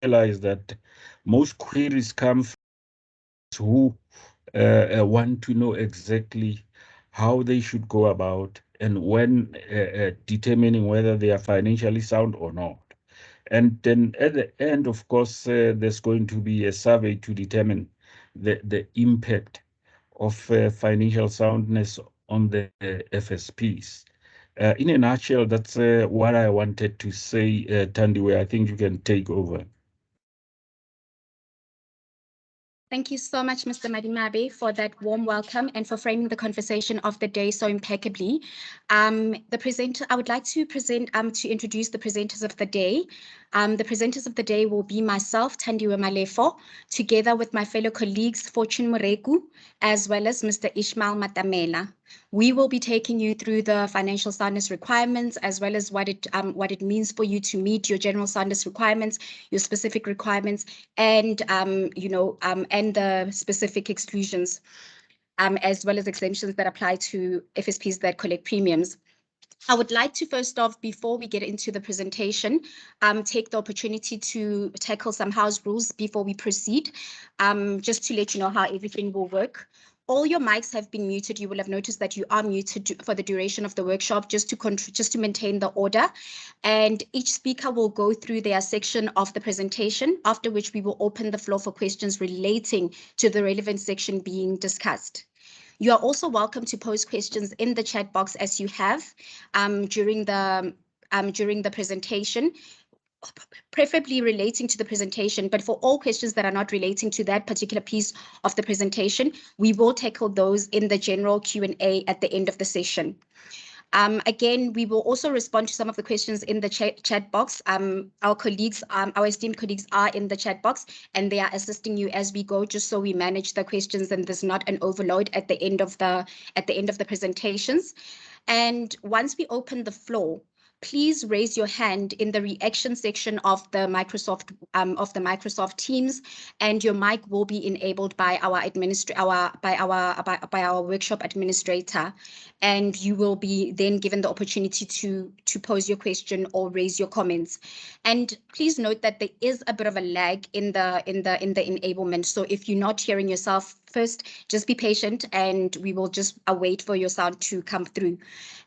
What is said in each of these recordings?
realize that most queries come from who want to know exactly how they should go about and when determining whether they are financially sound or not. And then at the end, of course, there's going to be a survey to determine the impact of financial soundness on the FSPs. In a nutshell, that's what I wanted to say, Thandiwe. I think you can take over. Thank you so much, Mr. Madimabe, for that warm welcome and for framing the conversation of the day so impeccably. The presenter, I would like to introduce the presenters of the day. The presenters of the day will be myself, Thandiwe Molefo, together with my fellow colleagues, Fortune Moreku, as well as Mr. Ismael Matamela. We will be taking you through the financial soundness requirements, as well as what it means for you to meet your general soundness requirements, your specific requirements, and and the specific exclusions, as well as exemptions that apply to FSPs that collect premiums. I would like to first off, before we get into the presentation, take the opportunity to tackle some house rules before we proceed, just to let you know how everything will work. All your mics have been muted. You will have noticed that you are muted for the duration of the workshop, just to maintain the order. And each speaker will go through their section of the presentation, after which we will open the floor for questions relating to the relevant section being discussed. You are also welcome to pose questions in the chat box as you have during the presentation, preferably relating to the presentation, but for all questions that are not relating to that particular piece of the presentation, we will tackle those in the general Q&A at the end of the session. Again, we will also respond to some of the questions in the chat box. Our colleagues, our esteemed colleagues are in the chat box and they are assisting you as we go, just so we manage the questions and there's not an overload at the end of the presentations. And once we open the floor, please raise your hand in the reaction section of the Microsoft Teams, and your mic will be enabled by our workshop administrator, and you will be then given the opportunity to pose your question or raise your comments. And please note that there is a bit of a lag in the enablement. So if you're not hearing yourself first, just be patient and we will just await for your sound to come through.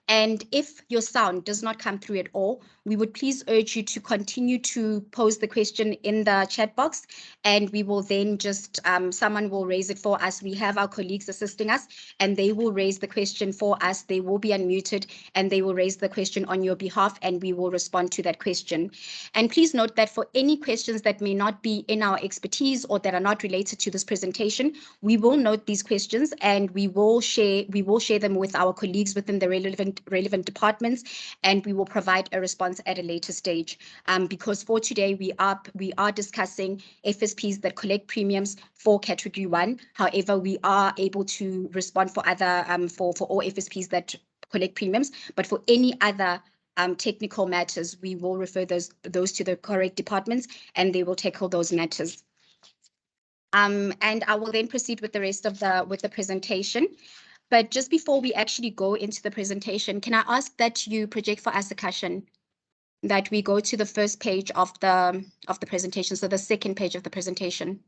And if your sound does not come through at all, we would please urge you to continue to pose the question in the chat box, and we will then just, someone will raise it for us. We have our colleagues assisting us, and they will raise the question for us. They will be unmuted, and they will raise the question on your behalf, and we will respond to that question. And please note that for any questions that may not be in our expertise or that are not related to this presentation, we will note these questions, and we will share them with our colleagues within the relevant departments, and we will provide a response at a later stage. Because for today we are discussing FSPs that collect premiums for Category 1. However, we are able to respond for other for all FSPs that collect premiums, but for any other technical matters, we will refer those to the correct departments, and they will tackle those matters. And I will then proceed with the rest of the presentation. But just before we actually go into the presentation, can I ask that you project for us, Akashan, that we go to the first page of the presentation, so the second page of the presentation.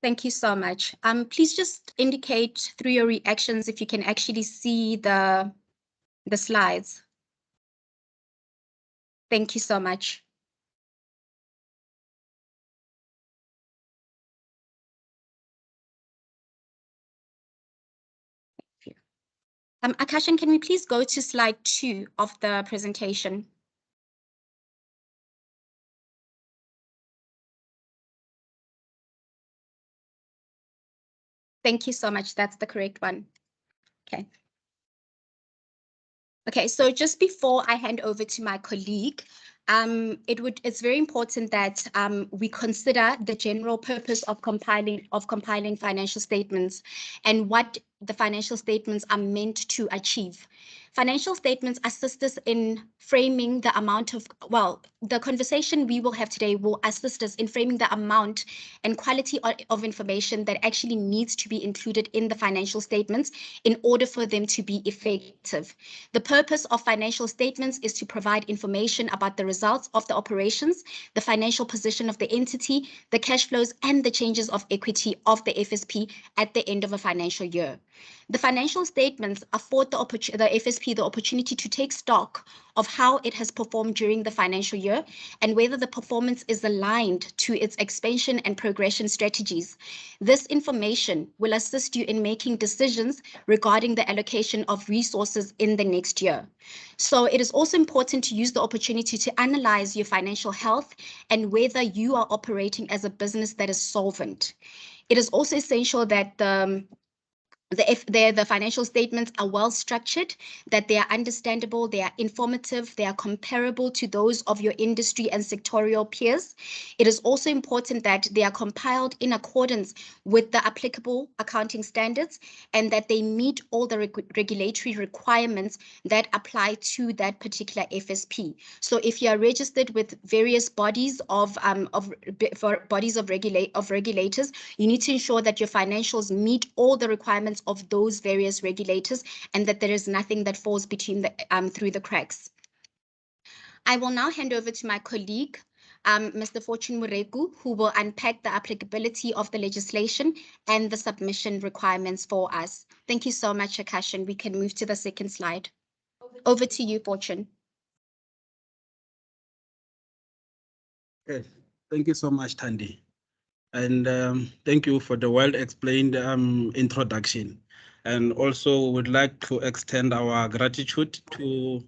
Thank you so much. Please just indicate through your reactions if you can actually see the slides. Thank you so much. Akashan, can we please go to slide 2 of the presentation? Thank you so much. That's the correct one. Okay. Okay, so just before I hand over to my colleague, it's very important that we consider the general purpose of compiling financial statements and what the financial statements are meant to achieve. Financial statements assist us in framing the amount of, well, the conversation we will have today will assist us in framing the amount and quality of information that actually needs to be included in the financial statements in order for them to be effective. The purpose of financial statements is to provide information about the results of the operations, the financial position of the entity, the cash flows, and the changes of equity of the FSP at the end of a financial year. The financial statements afford the FSP the opportunity to take stock of how it has performed during the financial year and whether the performance is aligned to its expansion and progression strategies. This information will assist you in making decisions regarding the allocation of resources in the next year. So it is also important to use the opportunity to analyze your financial health and whether you are operating as a business that is solvent. It is also essential that the financial statements are well structured, that they are understandable, they are informative, they are comparable to those of your industry and sectorial peers. It is also important that they are compiled in accordance with the applicable accounting standards and that they meet all the regulatory requirements that apply to that particular FSP. So if you are registered with various bodies of regulators, you need to ensure that your financials meet all the requirements of those various regulators and that there is nothing that falls between through the cracks. I will now hand over to my colleague, Mr. Fortune Moreku, who will unpack the applicability of the legislation and the submission requirements for us. Thank you so much, Akash, and we can move to the second slide. Over to you, Fortune. Okay. Thank you so much, Thandi. And thank you for the well-explained introduction. And also would like to extend our gratitude to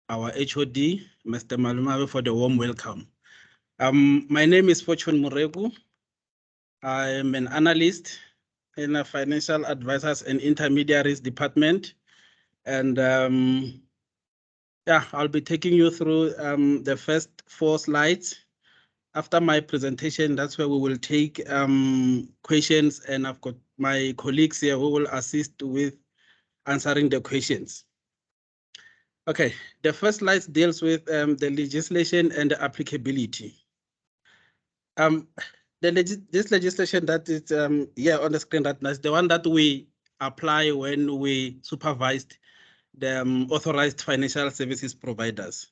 our HOD, Mr. Malumabe, for the warm welcome. My name is Fortune Moreku. I am an analyst in a financial advisors and intermediaries department. And yeah, I'll be taking you through the first 4 slides. After my presentation, that's where we will take questions, and I've got my colleagues here who will assist with answering the questions. Okay, the first slide deals with the legislation and the applicability. This legislation that is here on the screen, that's the one that we apply when we supervised the authorized financial services providers.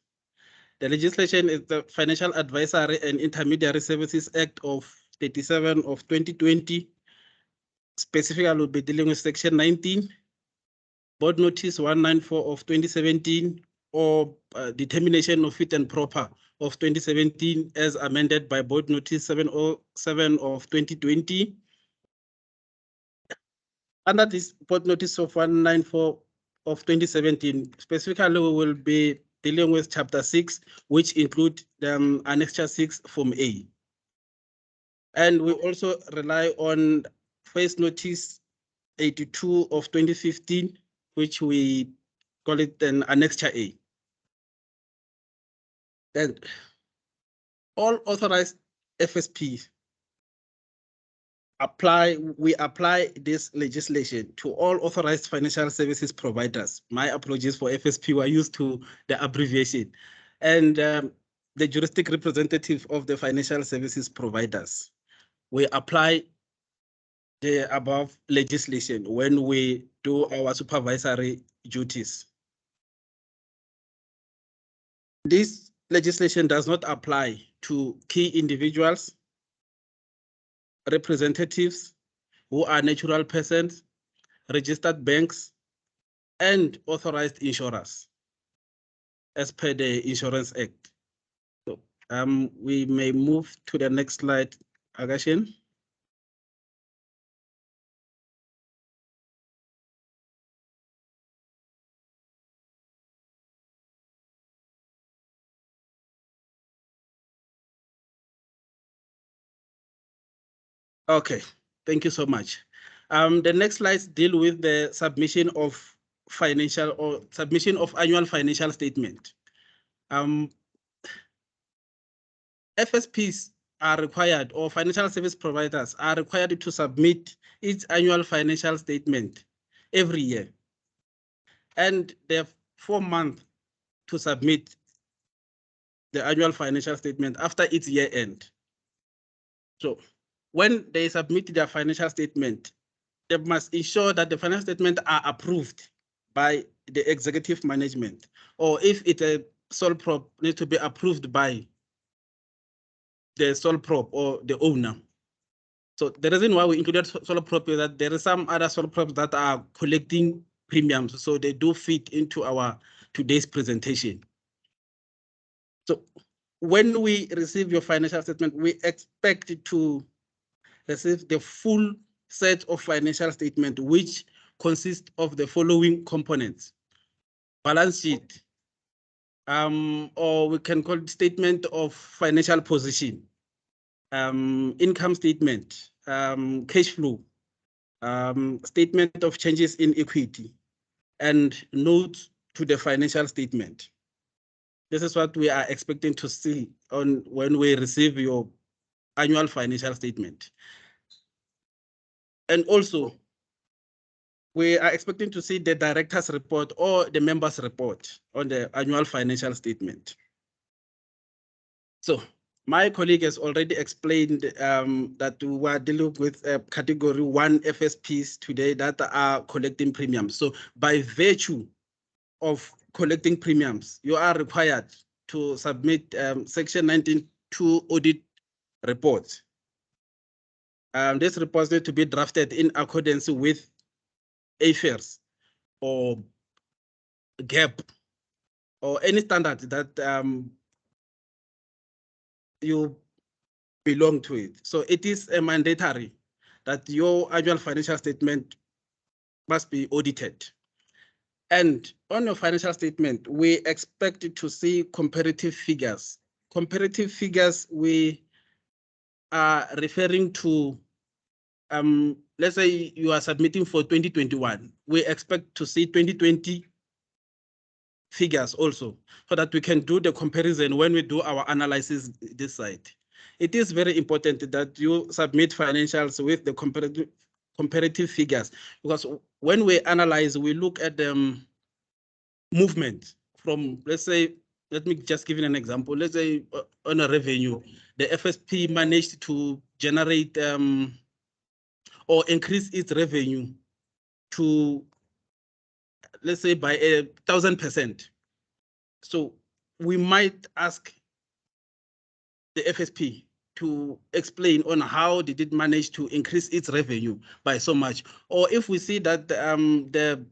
The legislation is the Financial Advisory and Intermediary Services Act of 37 of 2020. Specifically, we'll be dealing with Section 19, Board Notice 194 of 2017, or Determination of Fit and Proper of 2017 as amended by Board Notice 707 of 2020. Under this Board Notice of 194 of 2017, specifically, we will be dealing with Chapter 6, which include the Annexure 6 Form A. And we also rely on Phase Notice 82 of 2015, which we call it an Annexure A. And all authorized FSPs we apply this legislation to all authorized financial services providers. My apologies for FSP, we're used to the abbreviation. And the juristic representative of the financial services providers. We apply the above legislation when we do our supervisory duties. This legislation does not apply to key individuals, representatives who are natural persons, registered banks, and authorized insurers as per the Insurance Act. So we may move to the next slide, Agashin. Okay, thank you so much. The next slides deal with the submission of annual financial statement. FSPs are required, or financial service providers are required to submit its annual financial statement every year. And the 4 months to submit the annual financial statement after its year end. So when they submit their financial statement, they must ensure that the financial statements are approved by the executive management, or if it's a sole prop, needs to be approved by the sole prop or the owner. So the reason why we included sole prop is that there are some other sole props that are collecting premiums, so they do fit into our today's presentation. So when we receive your financial statement, we expect to receive the full set of financial statement, which consists of the following components: balance sheet, or we can call it statement of financial position, income statement, cash flow, statement of changes in equity, and notes to the financial statement. This is what we are expecting to see on when we receive your annual financial statement. And also, we are expecting to see the director's report or the member's report on the annual financial statement. So my colleague has already explained that we were dealing with category 1 FSPs today that are collecting premiums. So by virtue of collecting premiums, you are required to submit Section 19(2) audit reports. This report needs to be drafted in accordance with AFERS or GAP or any standard that you belong to it. So it is a mandatory that your annual financial statement must be audited. And on your financial statement, we expect to see comparative figures. Comparative figures, we are referring to, let's say you are submitting for 2021. We expect to see 2020 figures also, so that we can do the comparison when we do our analysis this side. It is very important that you submit financials with the comparative figures, because when we analyze, we look at the movement from, let's say, let me just give you an example. Let's say on a revenue, the FSP managed to generate or increase its revenue to, let's say, by 1,000%. So we might ask the FSP to explain on how did it manage to increase its revenue by so much. Or if we see that the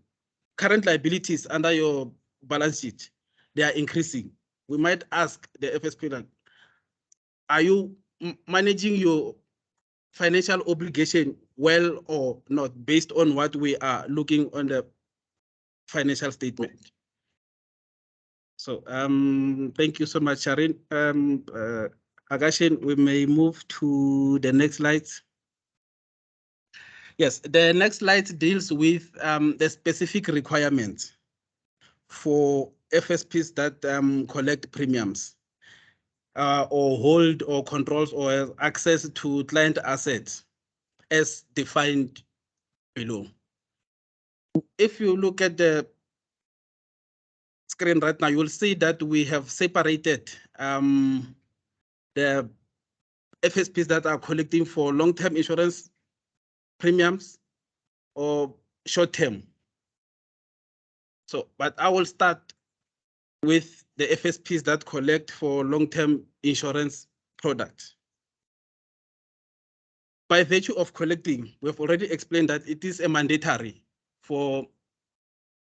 current liabilities under your balance sheet, they are increasing, we might ask the FSP, like, are you managing your financial obligation well or not, based on what we are looking on the financial statement? So thank you so much, Sharon. Agashin, we may move to the next slide. Yes, the next slide deals with the specific requirements for FSPs that collect premiums or hold or controls or have access to client assets as defined below. If you look at the screen right now, you will see that we have separated the FSPs that are collecting for long-term insurance premiums or short-term. So, but I will start with the FSPs that collect for long-term insurance products. By virtue of collecting, we've already explained that it is a mandatory for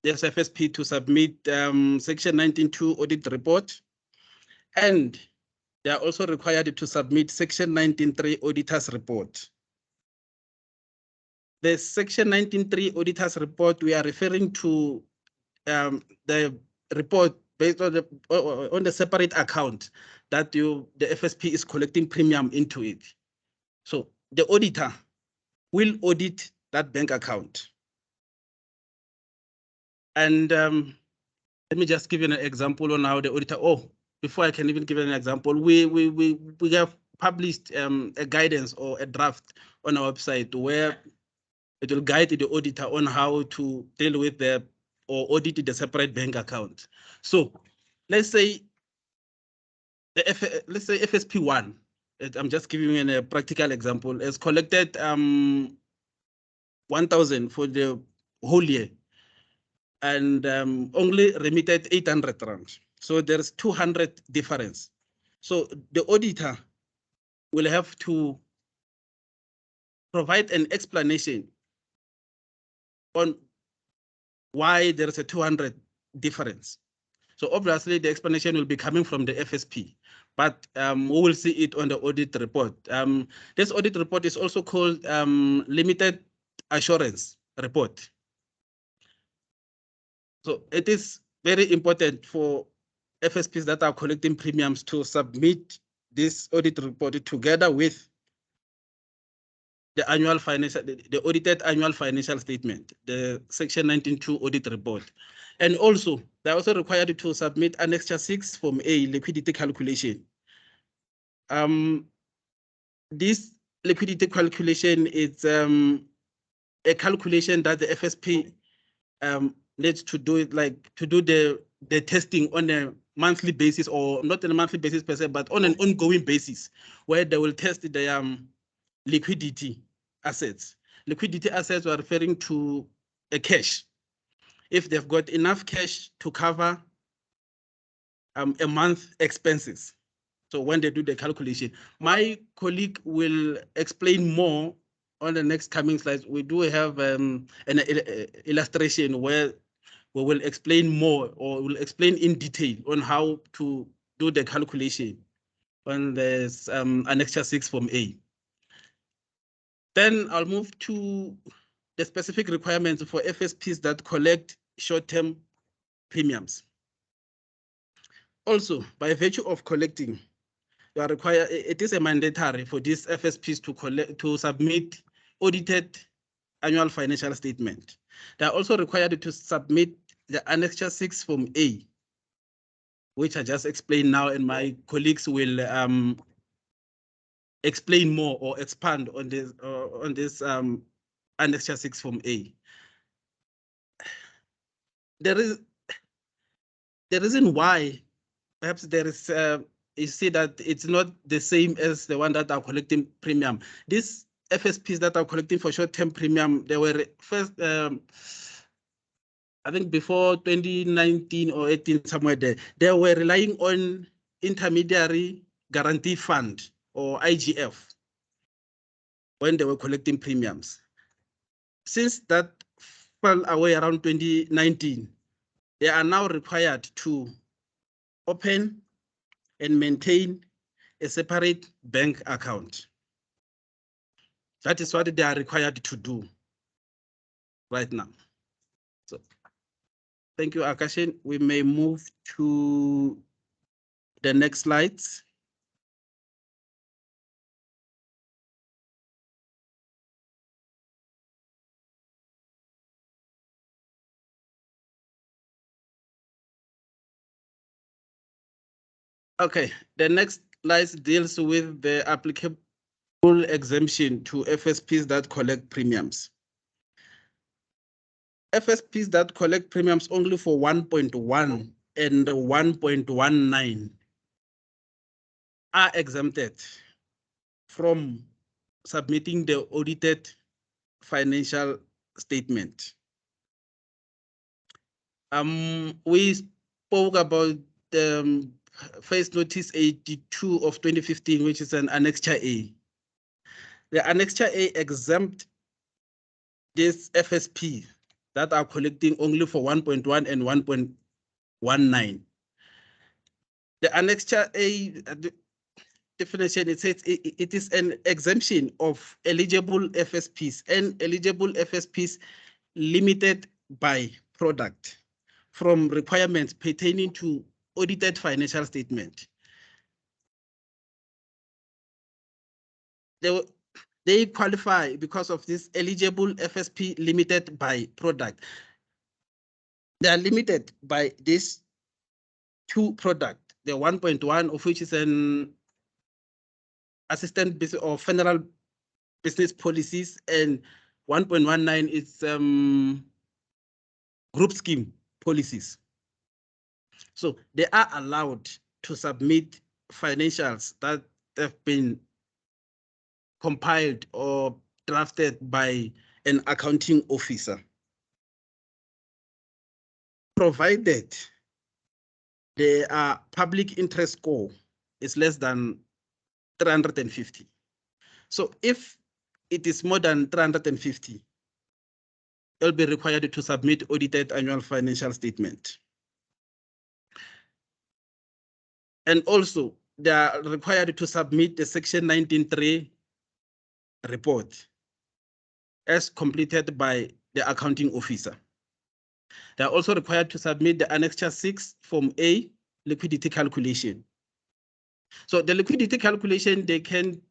the FSP to submit Section 19(2) audit report, and they are also required to submit Section 19(3) auditor's report. The Section 19(3) auditor's report, we are referring to the report based on the separate account that the FSP is collecting premium into it. So the auditor will audit that bank account. And let me just give you an example on how the auditor, before I can even give you an example, we have published a guidance or a draft on our website where it will guide the auditor on how to deal with the or audited a separate bank account. So let's say let's say FSP1, I'm just giving you a practical example, has collected 1,000 for the whole year and only remitted 800 rand. So there's 200 difference. So the auditor will have to provide an explanation on why there is a 200 difference. So obviously the explanation will be coming from the FSP, but we will see it on the audit report. This audit report is also called limited assurance report. So it is very important for FSPs that are collecting premiums to submit this audit report together with the annual financial, the audited annual financial statement, the Section 19.2 audit report. And also, they're also required to submit Annexure 6 Form A liquidity calculation. This liquidity calculation is a calculation that the FSP needs to do it, like to do the testing on a monthly basis, or not on a monthly basis per se, but on an ongoing basis, where they will test the liquidity assets. Liquidity assets are referring to a cash. If they've got enough cash to cover a month expenses. So when they do the calculation, my colleague will explain more on the next coming slides. We do have an illustration where we will explain more, or will explain in detail on how to do the calculation on this Annexure 6 Form A. Then I'll move to the specific requirements for FSPs that collect short-term premiums. Also, by virtue of collecting, you are required, it is a mandatory for these FSPs to submit audited annual financial statement. They are also required to submit the Annexure 6 Form A, which I just explained now, and my colleagues will explain more or expand on this Annexure 6 Form A. There is the reason why perhaps there is you see that it's not the same as the one that are collecting premium. These FSPs that are collecting for short-term premium, they were first, I think before 2019 or 18, somewhere there, they were relying on intermediary guarantee fund, or IGF, when they were collecting premiums. Since that fell away around 2019, they are now required to open and maintain a separate bank account. That is what they are required to do right now. So, thank you, Akashin. We may move to the next slides. Okay, the next slide deals with the applicable exemption to FSPs that collect premiums. FSPs that collect premiums only for 1.1 and 1.19 are exempted from submitting the audited financial statement. We spoke about the Phase Notice 82 of 2015, which is an Annexure A. The Annexure A exempt this FSP that are collecting only for 1.1 and 1.19. The Annexure A definition, it says it is an exemption of eligible FSPs and eligible FSPs limited by product from requirements pertaining to audited financial statement. They qualify because of this eligible FSP limited by product. They are limited by this two product, the 1.1 of which is an assistant business or federal business policies, and 1.19 is group scheme policies. So they are allowed to submit financials that have been compiled or drafted by an accounting officer, provided their public interest score is less than 350. So if it is more than 350, they'll be required to submit audited annual financial statement. And also, they are required to submit the Section 19.3 report as completed by the accounting officer. They are also required to submit the Annexure 6 Form A liquidity calculation. So the liquidity calculation, they can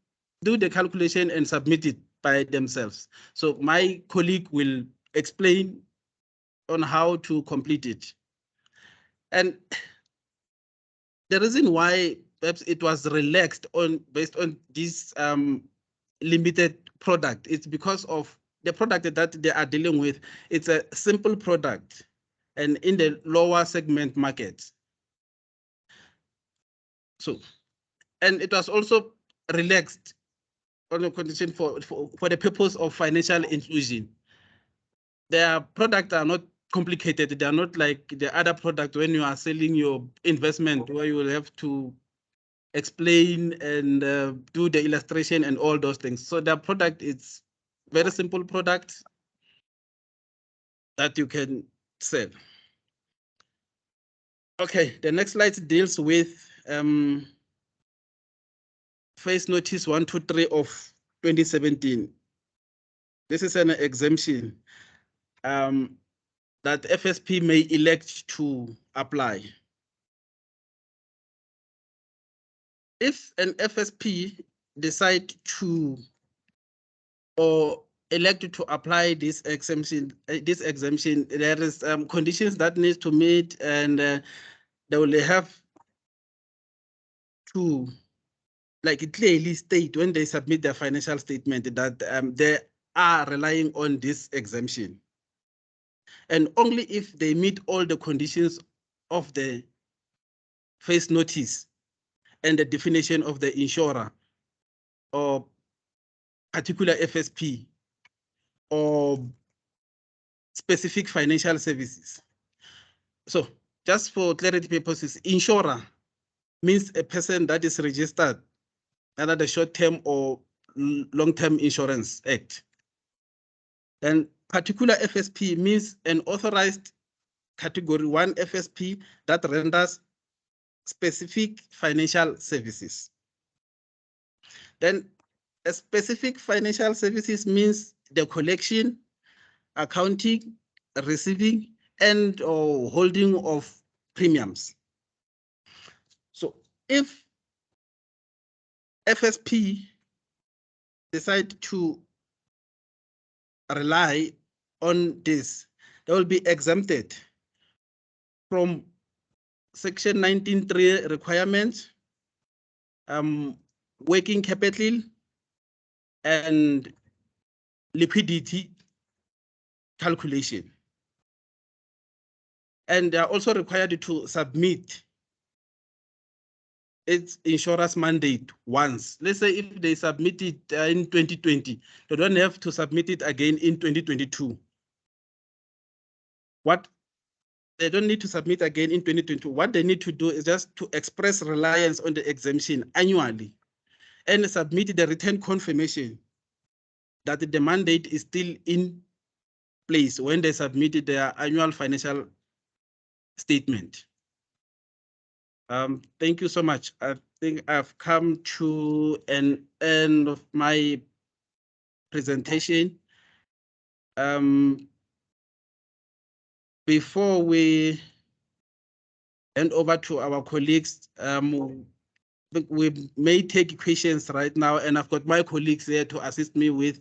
do the calculation and submit it by themselves. So my colleague will explain on how to complete it. And the reason why perhaps it was relaxed based on this limited product is because of the product that they are dealing with. It's a simple product and in the lower segment market. So, and it was also relaxed on a condition for the purpose of financial inclusion. Their products are not complicated. They are not like the other product when you are selling your investment where you will have to explain and do the illustration and all those things. So the product is very simple product that you can sell. Okay, the next slide deals with Phase Notice 123 of 2017. This is an exemption that FSP may elect to apply. If an FSP decide to or elected to apply this exemption, there is conditions that needs to meet, and they will have to like clearly state when they submit their financial statement that they are relying on this exemption. And only if they meet all the conditions of the phase notice and the definition of the insurer or particular FSP or specific financial services. So just for clarity purposes, insurer means a person that is registered under the Short-Term or Long-Term Insurance Act. And particular FSP means an authorized Category 1 FSP that renders specific financial services. Then a specific financial services means the collection, accounting, receiving, and or holding of premiums. So if FSP decide to rely on this, they will be exempted from Section 19.3 requirements, working capital, and liquidity calculation. And they are also required to submit its insurance mandate once. Let's say if they submit it in 2020, they don't have to submit it again in 2022. What they don't need to submit again in 2022. What they need to do is just to express reliance on the exemption annually and submit the written confirmation that the mandate is still in place when they submitted their annual financial statement. Thank you so much. I think I've come to an end of my presentation. Before we hand over to our colleagues, we may take questions right now, and I've got my colleagues there to assist me with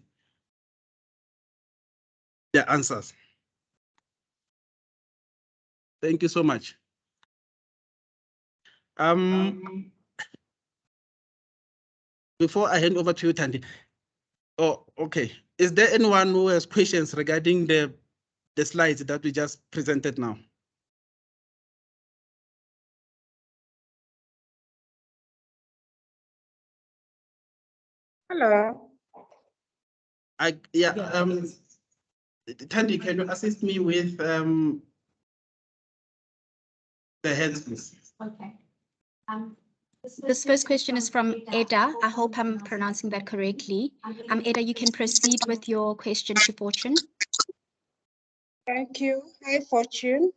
the answers. Thank you so much. Before I hand over to you, Thandi. Oh, okay. Is there anyone who has questions regarding the the slides that we just presented now. Hello. Thandi, can you assist me with the hands, please? Okay. This first question is from Eda. I hope I'm pronouncing that correctly. Eda, you can proceed with your question to Fortune. Thank you. Hi, Fortune.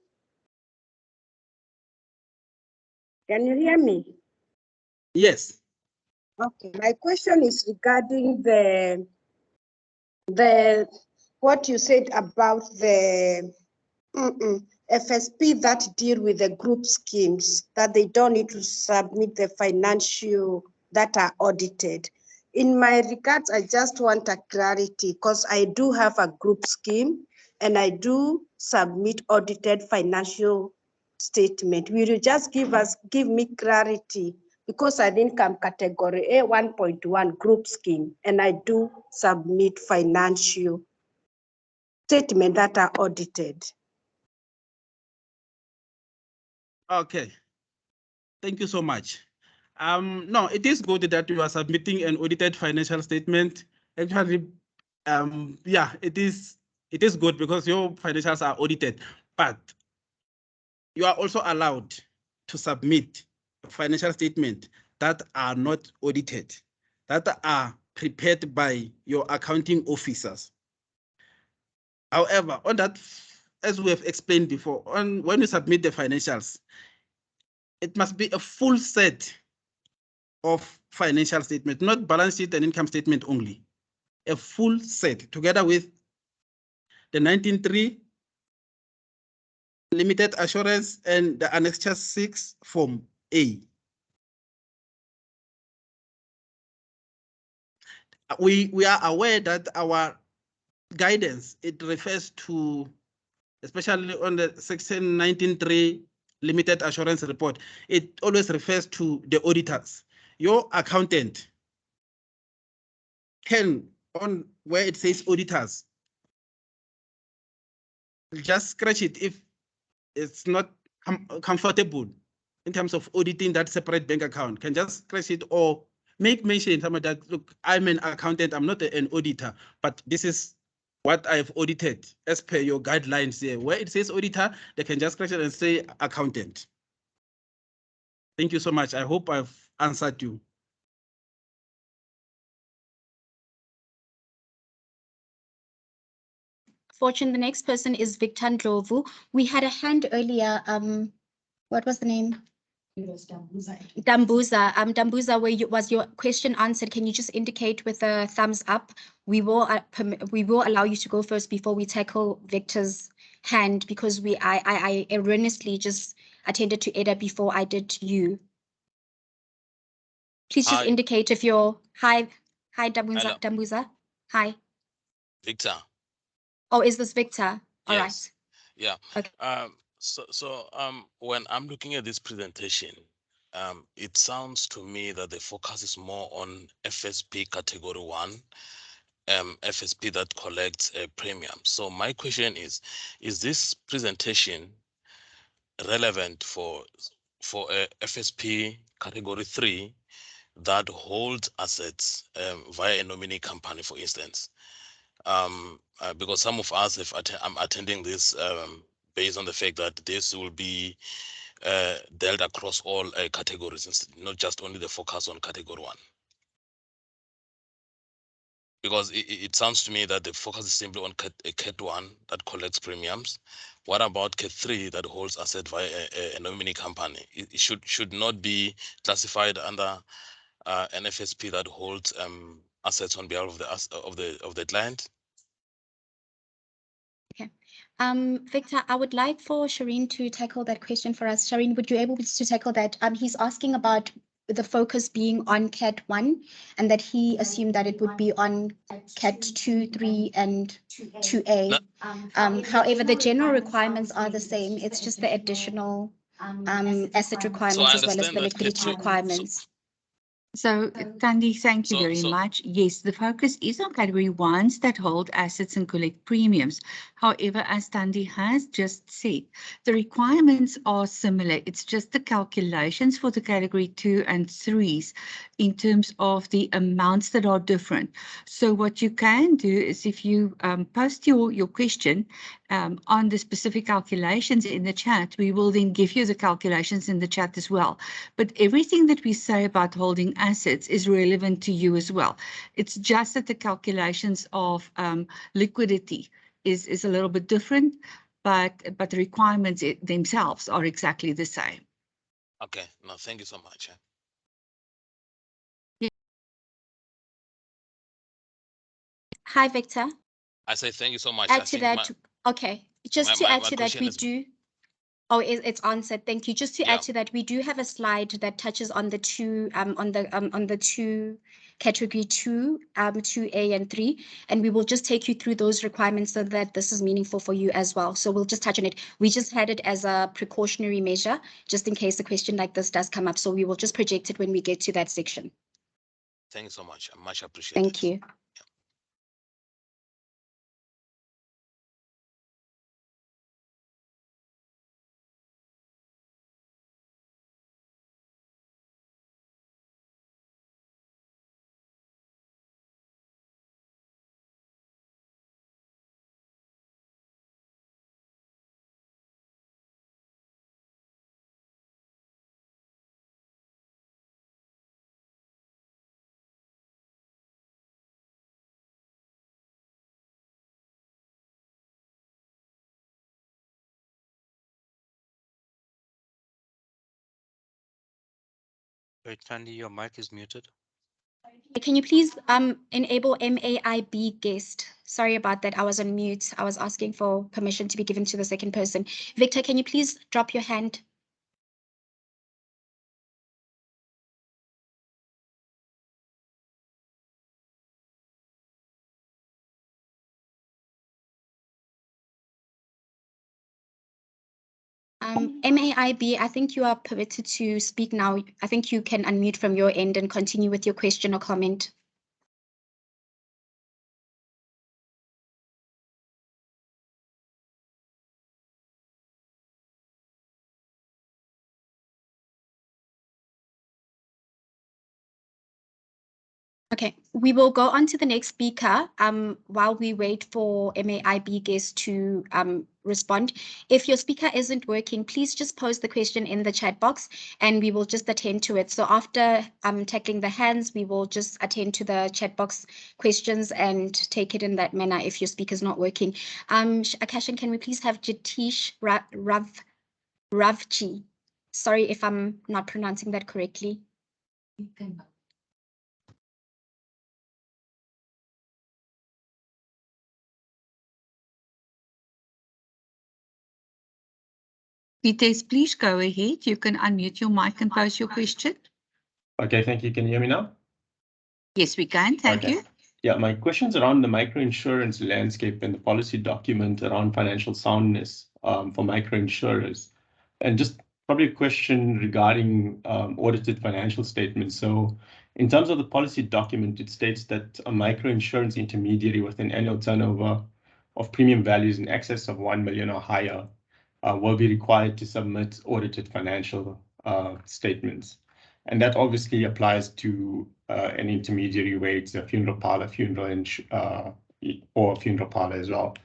Can you hear me? Yes. Okay. My question is regarding the what you said about the FSP that deal with the group schemes, that they don't need to submit the financial that are audited. In my regards, I just want a clarity because I do have a group scheme and I do submit audited financial statement. Will you just give me clarity? Because I didn't come category A 1.1 group scheme and I do submit financial statement that are audited. Okay. Thank you so much. No, it is good that you are submitting an audited financial statement. Actually, yeah, it is good because your financials are audited, but you are also allowed to submit a financial statement that are not audited, that are prepared by your accounting officers. However, on that, as we have explained before, when you submit the financials, it must be a full set of financial statement, not balance sheet and income statement only. A full set together with the 19.3 limited assurance and the Annexure 6 Form A. We are aware that our guidance, it refers to, especially on the Section 19.3 limited assurance report, it always refers to the auditors. Your accountant can, on where it says auditors, just scratch it if it's not comfortable in terms of auditing that separate bank account, can just scratch it or make mention some of that. Look, I'm an accountant, I'm not an auditor, but this is what I've audited as per your guidelines here. Where it says auditor, they can just scratch it and say accountant. Thank you so much. I hope I've answered you. Fortune, the next person is Victor Ndlovu. We had a hand earlier. What was the name? Dambuza. Dambuza, where was your question answered? Can you just indicate with a thumbs up? We will allow you to go first before we tackle Victor's hand, because I erroneously just attended to Eda before I did to you. Please just indicate if you're hi Dambuza. Dambuza. Hi. Victor. Oh, is this Victor? All yes. Right. Yeah. Okay. So when I'm looking at this presentation, it sounds to me that the focus is more on FSP category 1, FSP that collects a premium. So my question is this presentation relevant for a FSP category 3 that holds assets via a nominee company, for instance? Because some of us I'm attending this based on the fact that this will be dealt across all categories, not just only the focus on category 1. Because it sounds to me that the focus is simply on Cat 1 that collects premiums. What about Cat 3 that holds asset via a nominee company? It should not be classified under an FSP that holds assets on behalf of the client. Okay. Victor, I would like for Shireen to tackle that question for us. Shireen, would you be able to tackle that? He's asking about the focus being on Cat 1 and that he assumed that it would be on Cat 2, 3, and 2A. However, the general requirements are the same. It's just the additional asset requirements as well as the liquidity requirements. So, Thandi, thank you very much. Yes, the focus is on category ones that hold assets and collect premiums. However, as Thandi has just said, the requirements are similar. It's just the calculations for the category 2 and 3s in terms of the amounts that are different. So what you can do is if you post your question on the specific calculations in the chat, we will then give you the calculations in the chat as well. But everything that we say about holding assets is relevant to you as well. It's just that the calculations of liquidity is a little bit different, but the requirements themselves are exactly the same. Okay, no, thank you so much. Hi, Victor. I say thank you so much. Add to that. Okay, just to add to that, we do. Oh, it's answered. Thank you. Just to add to that, we do have a slide that touches on the two on the two category 2, 2A and 3, and we will just take you through those requirements so that this is meaningful for you as well. So we'll just touch on it. We just had it as a precautionary measure, just in case a question like this does come up. So we will just project it when we get to that section. Thank you so much. I much appreciate it. Thank you. Wait, Thandi, your mic is muted. Can you please enable MAIB guest? Sorry about that. I was on mute. I was asking for permission to be given to the second person. Victor, can you please drop your hand? MAIB, I think you are permitted to speak now. I think you can unmute from your end and continue with your question or comment. Okay, we will go on to the next speaker while we wait for MAIB guests to respond. If your speaker isn't working, please just post the question in the chat box and we will just attend to it. So after tackling the hands, we will just attend to the chat box questions and take it in that manner if your speaker is not working. Akashan, can we please have Jatish Ravji? Sorry if I'm not pronouncing that correctly. Vites, please go ahead. You can unmute your mic and pose your question. Okay, thank you. Can you hear me now? Yes, we can. Thank you. Yeah, my question's around the microinsurance landscape and the policy document around financial soundness for microinsurers. And just probably a question regarding audited financial statements. So in terms of the policy document, it states that a microinsurance intermediary with an annual turnover of premium values in excess of 1 million or higher will be required to submit audited financial statements. And that obviously applies to an intermediary where it's a funeral parlor, or funeral parlor as well.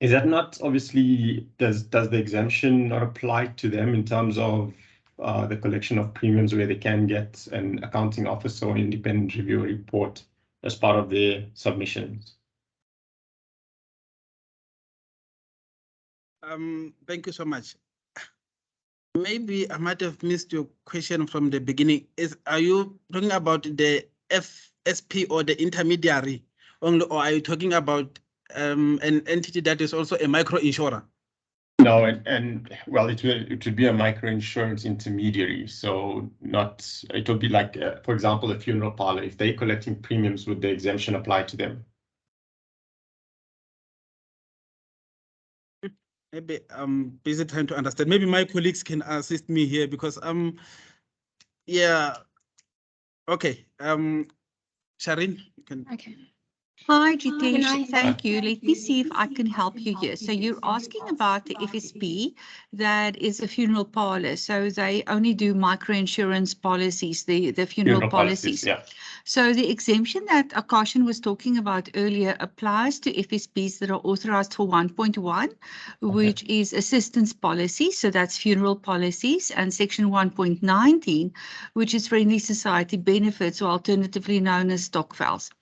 Is that not obviously, does the exemption not apply to them in terms of the collection of premiums where they can get an accounting officer or independent review report as part of their submissions? Thank you so much. Maybe I might have missed your question from the beginning. Are you talking about the FSP or the intermediary only, or are you talking about an entity that is also a micro insurer? No, and well, it would be a microinsurance intermediary. So it would be like, for example, a funeral parlor. If they're collecting premiums, would the exemption apply to them? Maybe I'm busy trying to understand. Maybe my colleagues can assist me here because yeah, Okay. Shireen, you can. Okay. Hi, Can Jitesh. I- Thank you. Let me see if I can help you here. So you're asking about the FSP, that is a funeral parlor. So they only do microinsurance policies, the funeral policies. Yeah. So the exemption that Akashan was talking about earlier applies to FSPs that are authorized for 1.1, which is assistance policy. So that's funeral policies, and section 1.19, which is friendly society benefits, or alternatively known as stokvels.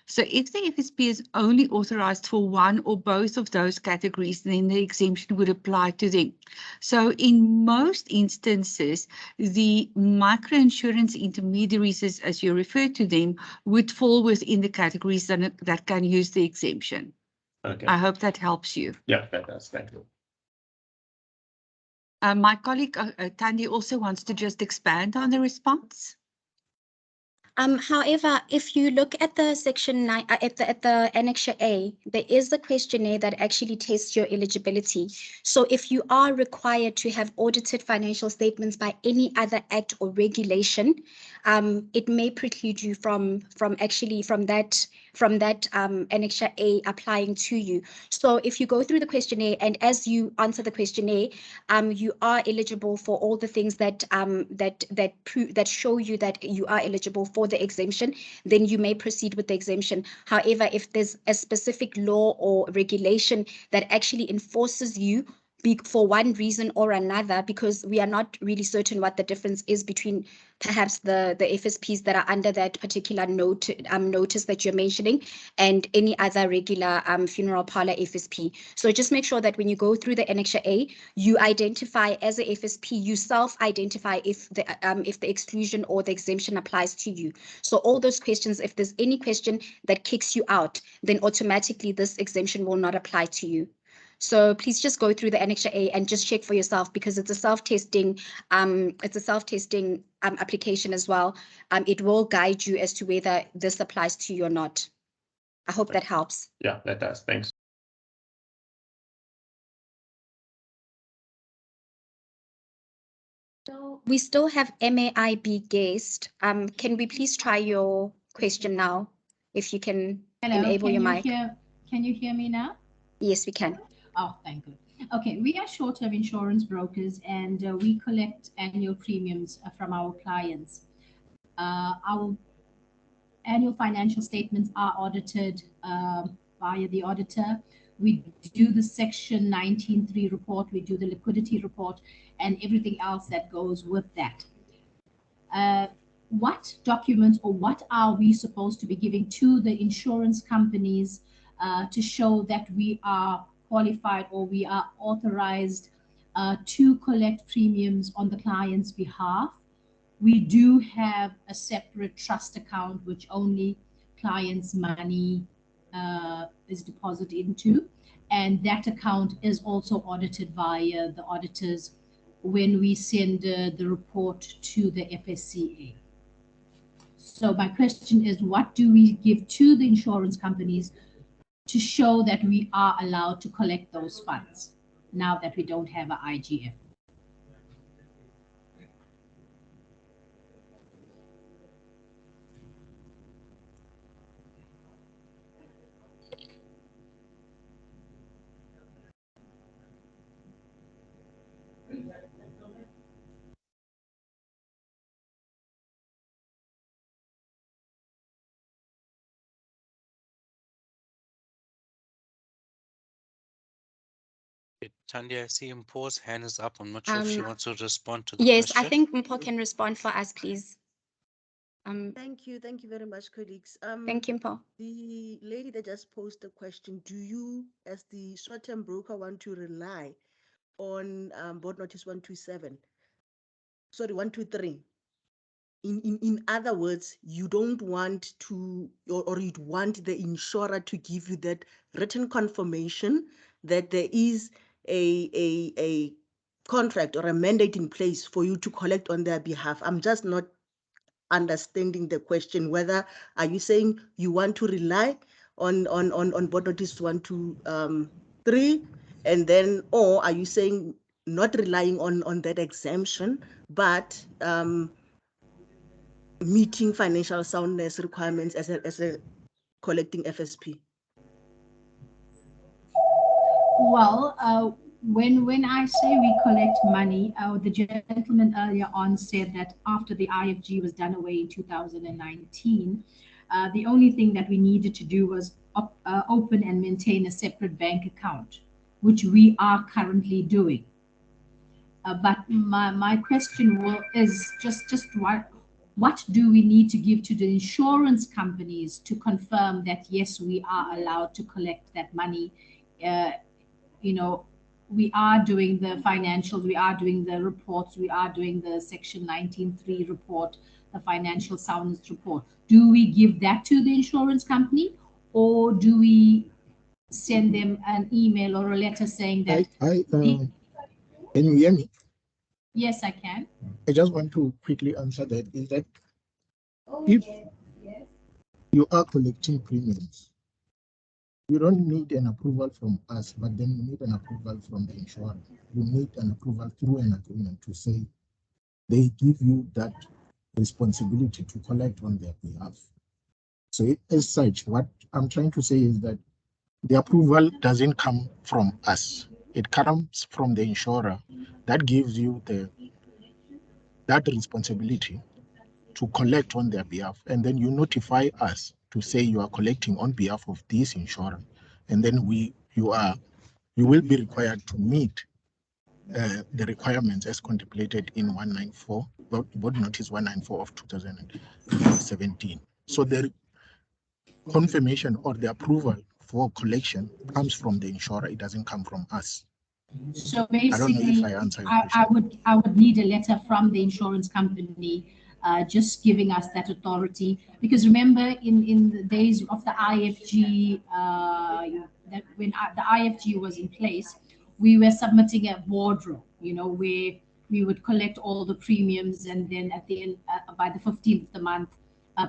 So if the FSP is only authorized for one or both of those categories, then the exemption would apply to them. So in most instances, the microinsurance intermediaries, as you refer to them, would fall within the categories that can use the exemption. Okay. I hope that helps you. Yeah, that does. Thank you. My colleague Tandi also wants to just expand on the response. However, if you look at the section 9, at the Annexure A, there is a questionnaire that actually tests your eligibility. So if you are required to have audited financial statements by any other act or regulation, it may preclude you from that Annexure A applying to you. So if you go through the questionnaire, and as you answer the questionnaire, you are eligible for all the things that that show you that you are eligible for the exemption, then you may proceed with the exemption. However, if there's a specific law or regulation that actually enforces you for one reason or another, because we are not really certain what the difference is between perhaps the FSPs that are under that particular notice that you're mentioning and any other regular funeral parlor FSP. So just make sure that when you go through the Annexure A, you identify as a FSP, you self-identify if the exclusion or the exemption applies to you. So all those questions, if there's any question that kicks you out, then automatically this exemption will not apply to you. So please just go through the Annexure A and just check for yourself, because it's a self-testing application as well. It will guide you as to whether this applies to you or not. I hope that helps. Yeah, that does. Thanks. So we still have MAIB guest. Can we please try your question now? If you can enable your mic. Can you hear me now? Yes, we can. Oh, thank you. Okay, we are short-term insurance brokers, and we collect annual premiums from our clients. Our annual financial statements are audited via the auditor. We do the section 19.3 report, we do the liquidity report, and everything else that goes with that. What documents or what are we supposed to be giving to the insurance companies to show that we are qualified or we are authorized to collect premiums on the client's behalf? We do have a separate trust account which only clients' money is deposited into, and that account is also audited via the auditors when we send the report to the FSCA. So my question is, what do we give to the insurance companies to show that we are allowed to collect those funds now that we don't have an IGF? Tandi, I see him pause, hand is up. I'm not sure if she wants to respond to the Yes, question. I think Mpho can respond for us, please. Thank you very much, colleagues. Thank you, Mpho. The lady that just posed the question, do you, as the short-term broker, want to rely on board notice 127? Sorry, 123. In other words, you don't want to, or you'd want the insurer to give you that written confirmation that there is a contract or a mandate in place for you to collect on their behalf. I'm just not understanding the question. Whether are you saying you want to rely on board notice 123, and then, or are you saying not relying on that exemption, but meeting financial soundness requirements as a collecting FSP? Well, when I say we collect money, the gentleman earlier on said that after the IFG was done away in 2019, the only thing that we needed to do was open and maintain a separate bank account, which we are currently doing. But my question is just what do we need to give to the insurance companies to confirm that yes, we are allowed to collect that money? You know, we are doing the financials, we are doing the reports, we are doing the Section 19.3 report, the financial soundness report. Do we give that to the insurance company, or do we send them an email or a letter saying that? Can you hear me? Yes, I can. I just want to quickly answer that. Is that if you are collecting premiums, you don't need an approval from us, but then you need an approval from the insurer. You need an approval through an agreement to say they give you that responsibility to collect on their behalf. So as such, what I'm trying to say is that the approval doesn't come from us. It comes from the insurer that gives you that responsibility to collect on their behalf. And then you notify us to say you are collecting on behalf of this insurer. And then you will be required to meet the requirements as contemplated in 194, board notice 194 of 2017. So the confirmation or the approval for collection comes from the insurer. It doesn't come from us. So basically, I don't know if I answered your question. I would need a letter from the insurance company just giving us that authority. Because remember, in the days of the IFG, that when the IFG was in place, we were submitting a boardroom, you know, where we would collect all the premiums, and then at the end, by the 15th of the month,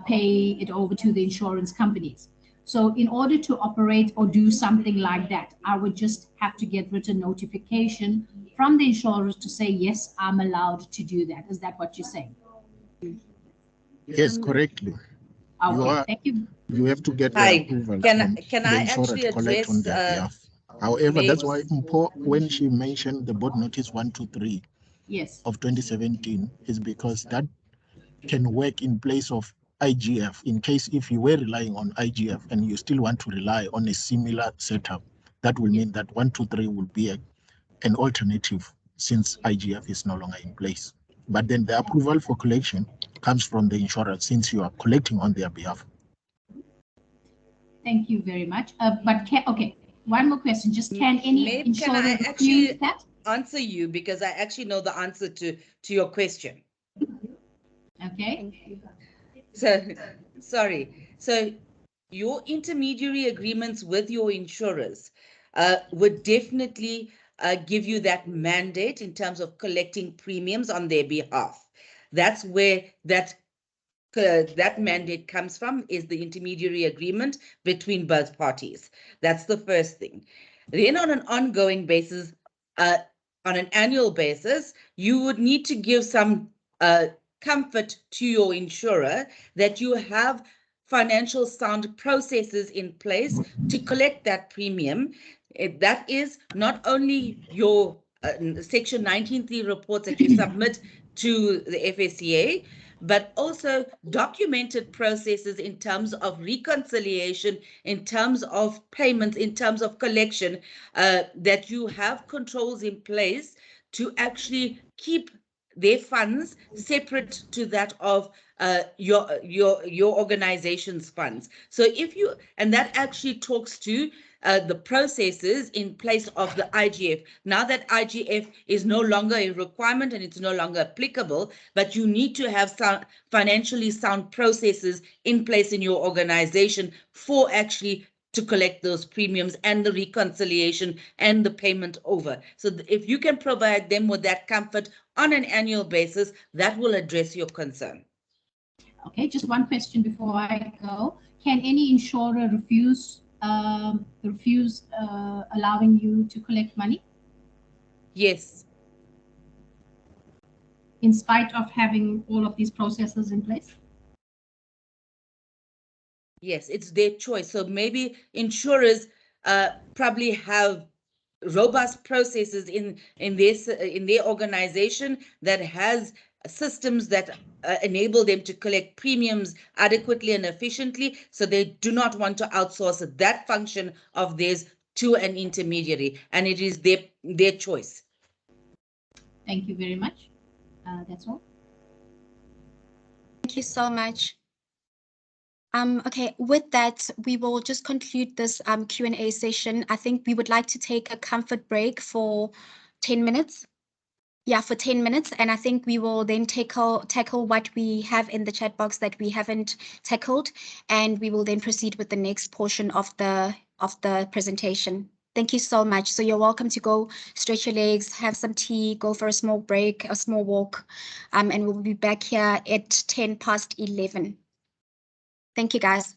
pay it over to the insurance companies. So in order to operate or do something like that, I would just have to get written notification from the insurers to say, yes, I'm allowed to do that. Is that what you're saying? Yes, correctly. Okay, thank you. You have to get the approval from the insurer to collect on their behalf. However, that's why when she mentioned the board notice 123 of 2017 is because that can work in place of IGF in case if you were relying on IGF and you still want to rely on a similar setup, that will mean that 123 will be an alternative since IGF is no longer in place. But then the approval for collection comes from the insurer since you are collecting on their behalf. Thank you very much. Okay, one more question. Just can any insurer can I refuse actually that? answer you, because I actually know the answer to your question. Okay. So, sorry. So your intermediary agreements with your insurers would definitely give you that mandate in terms of collecting premiums on their behalf. That's where that mandate comes from, is the intermediary agreement between both parties. That's the first thing. Then on an ongoing basis, on an annual basis, you would need to give some comfort to your insurer that you have financial sound processes in place to collect that premium. That is not only your Section 19.3 reports that you submit to the FSCA, but also documented processes in terms of reconciliation, in terms of payments, in terms of collection, that you have controls in place to actually keep their funds separate to that of your organization's funds. So if you, and that actually talks to the processes in place of the IGF. Now that IGF is no longer a requirement and it's no longer applicable, but you need to have some financially sound processes in place in your organization for actually to collect those premiums and the reconciliation and the payment over. So if you can provide them with that comfort on an annual basis, that will address your concern. Okay, just one question before I go. Can any insurer refuse allowing you to collect money? Yes. In spite of having all of these processes in place? Yes, it's their choice. So maybe insurers probably have robust processes in their organization that has systems that enable them to collect premiums adequately and efficiently. So they do not want to outsource that function of theirs to an intermediary, and it is their choice. Thank you very much. That's all. Thank you so much. Okay, with that, we will just conclude this Q&A session. I think we would like to take a comfort break for 10 minutes. Yeah, for 10 minutes. And I think we will then tackle what we have in the chat box that we haven't tackled. And we will then proceed with the next portion of the presentation. Thank you so much. So you're welcome to go stretch your legs, have some tea, go for a small break, a small walk. And we'll be back here at 11:10. Thank you, guys.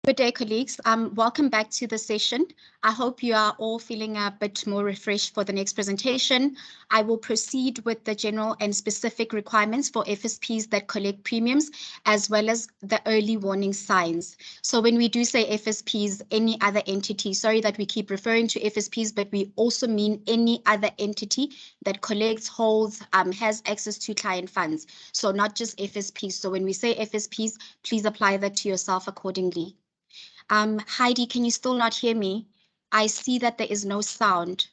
Good day, colleagues. Welcome back to the session. I hope you are all feeling a bit more refreshed for the next presentation. I will proceed with the general and specific requirements for FSPs that collect premiums, as well as the early warning signs. So when we do say FSPs, any other entity, sorry that we keep referring to FSPs, but we also mean any other entity that collects, holds, has access to client funds. So not just FSPs. So when we say FSPs, please apply that to yourself accordingly. Heidi, can you still not hear me? I see that there is no sound.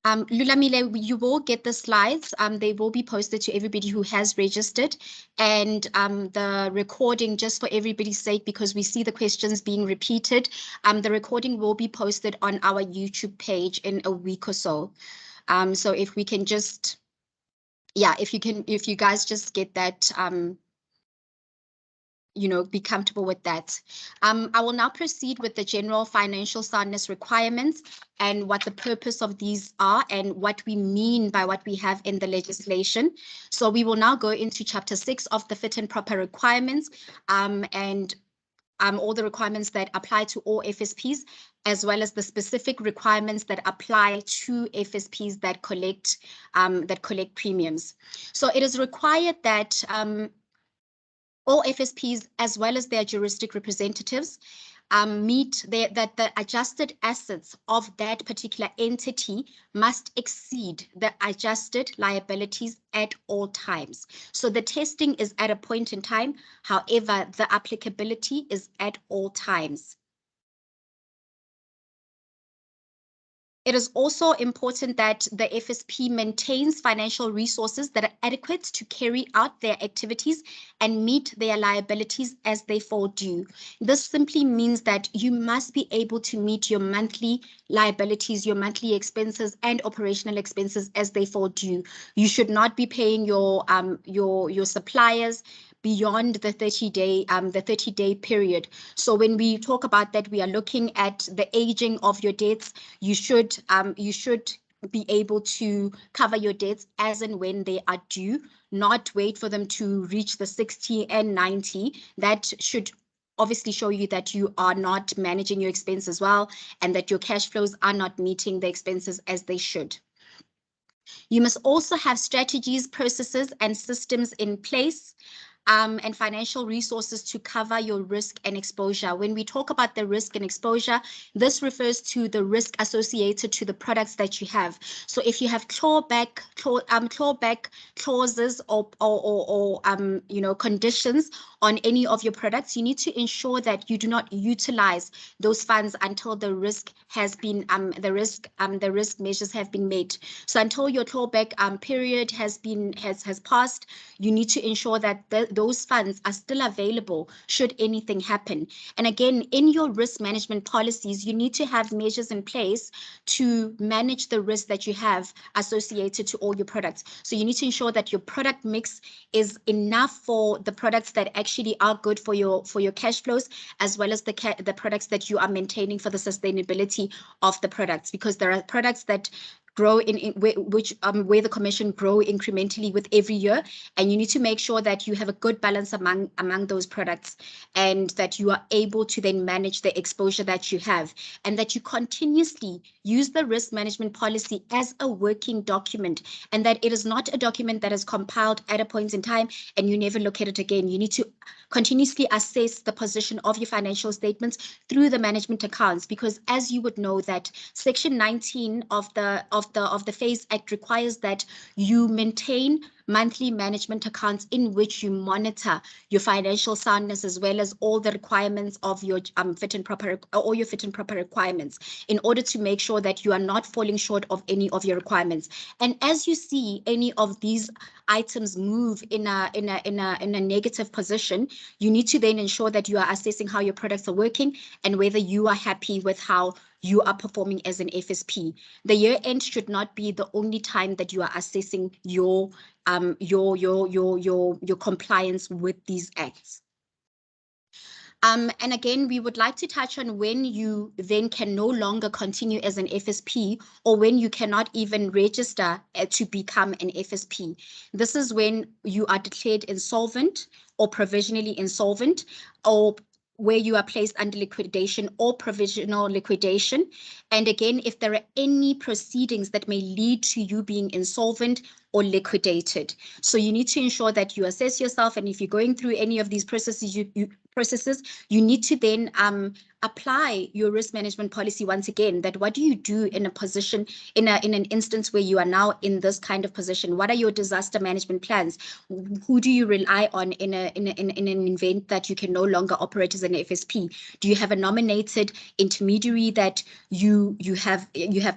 Lulamile, you will get the slides. They will be posted to everybody who has registered, and the recording, just for everybody's sake, because we see the questions being repeated, the recording will be posted on our YouTube page in a week or so. So if we can just, yeah, if you guys just get that, be comfortable with that. I will now proceed with the general financial soundness requirements and what the purpose of these are and what we mean by what we have in the legislation. So we will now go into Chapter 6 of the Fit and Proper Requirements, and all the requirements that apply to all FSPs, as well as the specific requirements that apply to FSPs that collect premiums. So it is required that all FSPs, as well as their juristic representatives, meet that the adjusted assets of that particular entity must exceed the adjusted liabilities at all times. So the testing is at a point in time, however, the applicability is at all times. It is also important that the FSP maintains financial resources that are adequate to carry out their activities and meet their liabilities as they fall due. This simply means that you must be able to meet your monthly liabilities, your monthly expenses and operational expenses as they fall due. You should not be paying your suppliers beyond the 30-day period. So when we talk about that, we are looking at the aging of your debts. You should be able to cover your debts as and when they are due, not wait for them to reach the 60 and 90. That should obviously show you that you are not managing your expenses well and that your cash flows are not meeting the expenses as they should. You must also have strategies, processes, and systems in place and financial resources to cover your risk and exposure. When we talk about the risk and exposure, this refers to the risk associated to the products that you have. So if you have clawback clauses or conditions on any of your products, you need to ensure that you do not utilize those funds until the risk has been the risk measures have been made. So until your clawback period has passed, you need to ensure that those funds are still available should anything happen. And again, in your risk management policies, you need to have measures in place to manage the risk that you have associated to all your products. So you need to ensure that your product mix is enough for the products that actually are good for your cash flows, as well as the products that you are maintaining for the sustainability of the products, because there are products that grow where the commission grow incrementally with every year, and you need to make sure that you have a good balance among those products, and that you are able to then manage the exposure that you have, and that you continuously use the risk management policy as a working document, and that it is not a document that is compiled at a point in time and you never look at it again. You need to continuously assess the position of your financial statements through the management accounts, because as you would know that Section 19 of the FASE Act requires that you maintain monthly management accounts in which you monitor your financial soundness, as well as all the requirements of your fit and proper requirements, in order to make sure that you are not falling short of any of your requirements. And as you see any of these items move in a negative position, you need to then ensure that you are assessing how your products are working and whether you are happy with how you are performing as an FSP. The year end should not be the only time that you are assessing your compliance with these acts. And again, we would like to touch on when you then can no longer continue as an FSP, or when you cannot even register to become an FSP. This is when you are declared insolvent or provisionally insolvent, or where you are placed under liquidation or provisional liquidation. And again, if there are any proceedings that may lead to you being insolvent or liquidated. So you need to ensure that you assess yourself, and if you're going through any of these processes, you need to then apply your risk management policy once again. That what do you do in a position, in an instance where you are now in this kind of position? What are your disaster management plans? Who do you rely on in an event that you can no longer operate as an FSP? Do you have a nominated intermediary that you have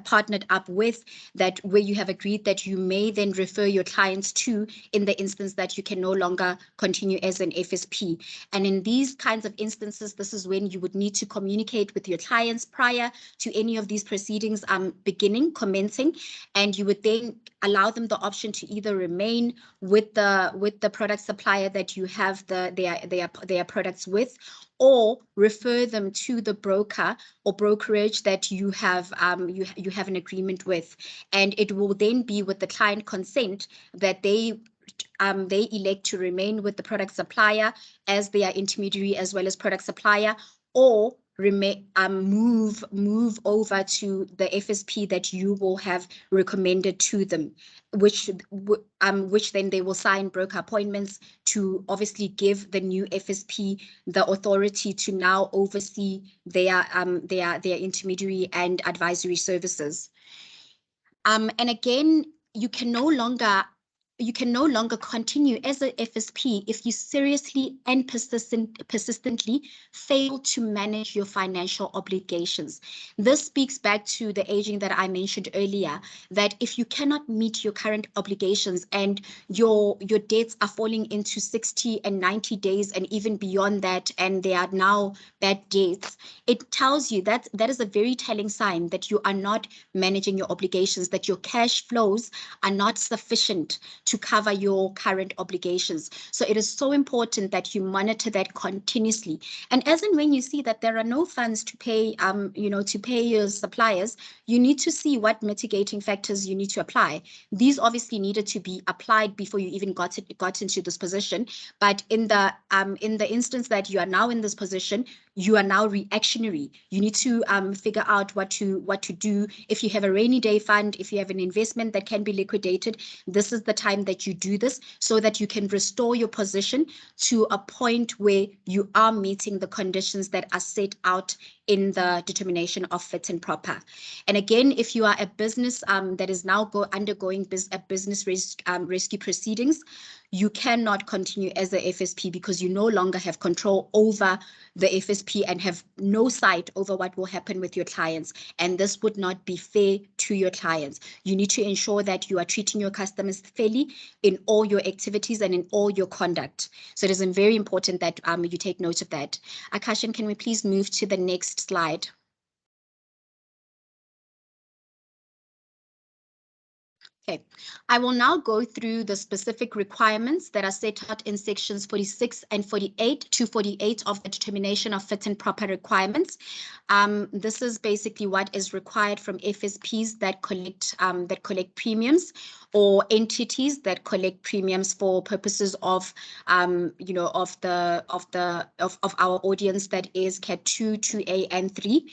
partnered up with, that where you have agreed that you may then refer your clients to in the instance that you can no longer continue as an FSP? And in these kinds of instances, this is when you would need to communicate with your clients prior to any of these proceedings commencing, and you would then allow them the option to either remain with the product supplier that you have their products with, or refer them to the broker or brokerage that you have you have an agreement with. And it will then be with the client consent that they elect to remain with the product supplier as their intermediary as well as product supplier, or move over to the FSP that you will have recommended to them, which then they will sign broker appointments to obviously give the new FSP the authority to now oversee their intermediary and advisory services. And again, you can no longer continue as a FSP if you seriously and persistently fail to manage your financial obligations. This speaks back to the aging that I mentioned earlier, that if you cannot meet your current obligations and your debts are falling into 60 and 90 days and even beyond that, and they are now bad debts, it tells you that that is a very telling sign that you are not managing your obligations, that your cash flows are not sufficient to cover your current obligations. So it is so important that you monitor that continuously. And as and when you see that there are no funds to pay, to pay your suppliers, you need to see what mitigating factors you need to apply. These obviously needed to be applied before you even got into this position. But in the instance that you are now in this position, you are now reactionary. You need to figure out what to do. If you have a rainy day fund, if you have an investment that can be liquidated, this is the time that you do this so that you can restore your position to a point where you are meeting the conditions that are set out in the determination of fit and proper. And again, if you are a business that is now undergoing business rescue proceedings, you cannot continue as a FSP because you no longer have control over the FSP and have no sight over what will happen with your clients. And this would not be fair to your clients. You need to ensure that you are treating your customers fairly in all your activities and in all your conduct. So it is very important that you take note of that. Akashan, can we please move to the next slide? Okay, I will now go through the specific requirements that are set out in sections 46 and 48 to 48 of the determination of fit and proper requirements. This is basically what is required from FSPs that collect premiums, or entities that collect premiums for purposes of of our audience, that is Cat 2, 2A, and 3.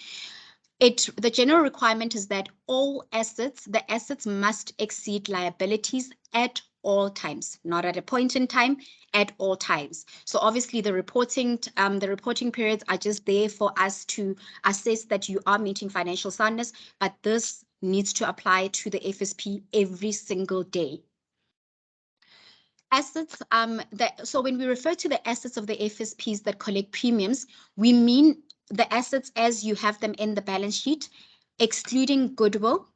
The general requirement is that all the assets must exceed liabilities at all times, not at a point in time, at all times. So obviously the reporting periods are just there for us to assess that you are meeting financial soundness, but this needs to apply to the FSP every single day. Assets, so when we refer to the assets of the FSPs that collect premiums, we mean the assets as you have them in the balance sheet, excluding goodwill,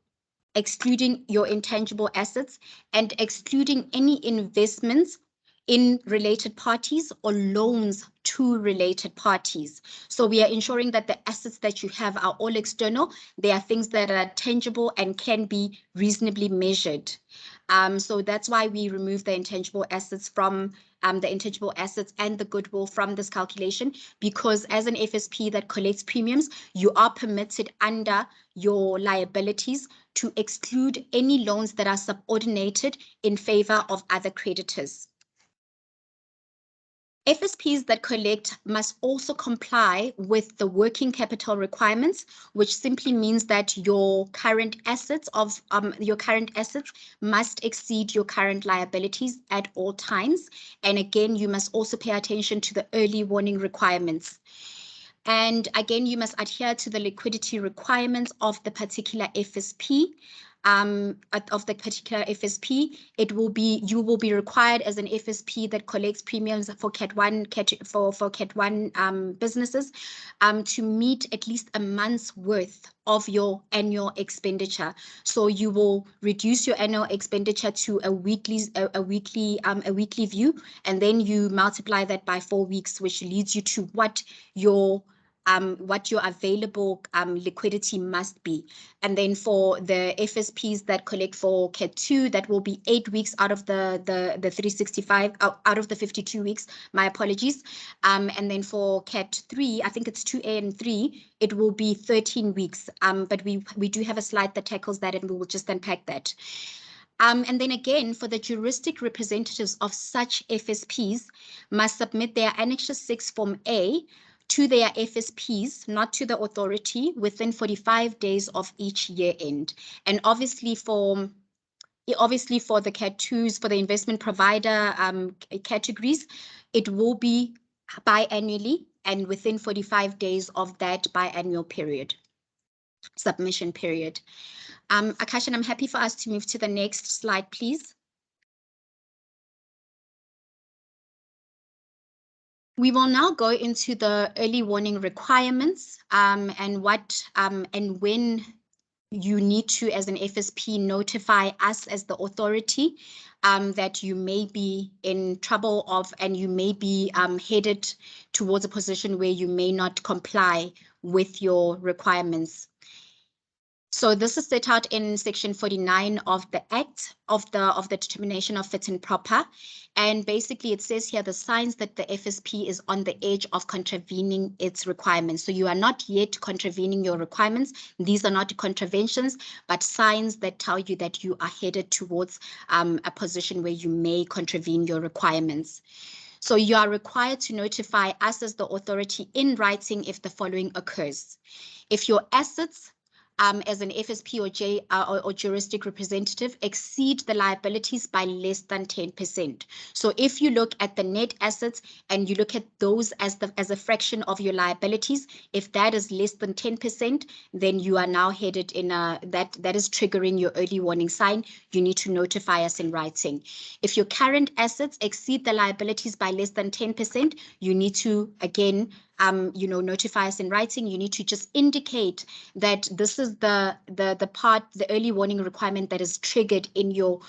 excluding your intangible assets, and excluding any investments in related parties or loans to related parties. So we are ensuring that the assets that you have are all external. They are things that are tangible and can be reasonably measured. So that's why we remove the intangible assets from the intangible assets and the goodwill from this calculation, because as an FSP that collects premiums, you are permitted under your liabilities to exclude any loans that are subordinated in favor of other creditors. FSPs that collect must also comply with the working capital requirements, which simply means that your current assets must exceed your current liabilities at all times. And again, you must also pay attention to the early warning requirements. And again, you must adhere to the liquidity requirements of the particular FSP. You will be required as an FSP that collects premiums for Cat 1 businesses to meet at least a month's worth of your annual expenditure. So you will reduce your annual expenditure to a weekly view, and then you multiply that by 4 weeks, which leads you to what your available liquidity must be. And then for the FSPs that collect for Cat 2, that will be 8 weeks out of the 365, out of the 52 weeks, my apologies. And then for Cat 3, I think it's 2A and 3, it will be 13 weeks. But we do have a slide that tackles that, and we will just unpack that. And then again, for the juristic representatives of such FSPs must submit their Annexure 6 Form A to their FSPs, not to the authority, within 45 days of each year end. And obviously for the Cat 2s, for the investment provider categories, it will be biannually and within 45 days of that biannual period, submission period. Akash, and I'm happy for us to move to the next slide, please. We will now go into the early warning requirements and what and when you need to, as an FSP, notify us as the authority that you may be in trouble of, and you may be headed towards a position where you may not comply with your requirements. So this is set out in section 49 of the Act of the Determination of Fit and Proper. And basically it says here the signs that the FSP is on the edge of contravening its requirements. So you are not yet contravening your requirements. These are not contraventions, but signs that tell you that you are headed towards a position where you may contravene your requirements. So you are required to notify us as the authority in writing if the following occurs. If your assets as an FSP or juristic representative exceed the liabilities by less than 10%. So if you look at the net assets and you look at those as a fraction of your liabilities, if that is less than 10%, then you are now headed in that is triggering your early warning sign. You need to notify us in writing. If your current assets exceed the liabilities by less than 10%, you need to again notify us in writing. You need to just indicate that this is the early warning requirement that is triggered in your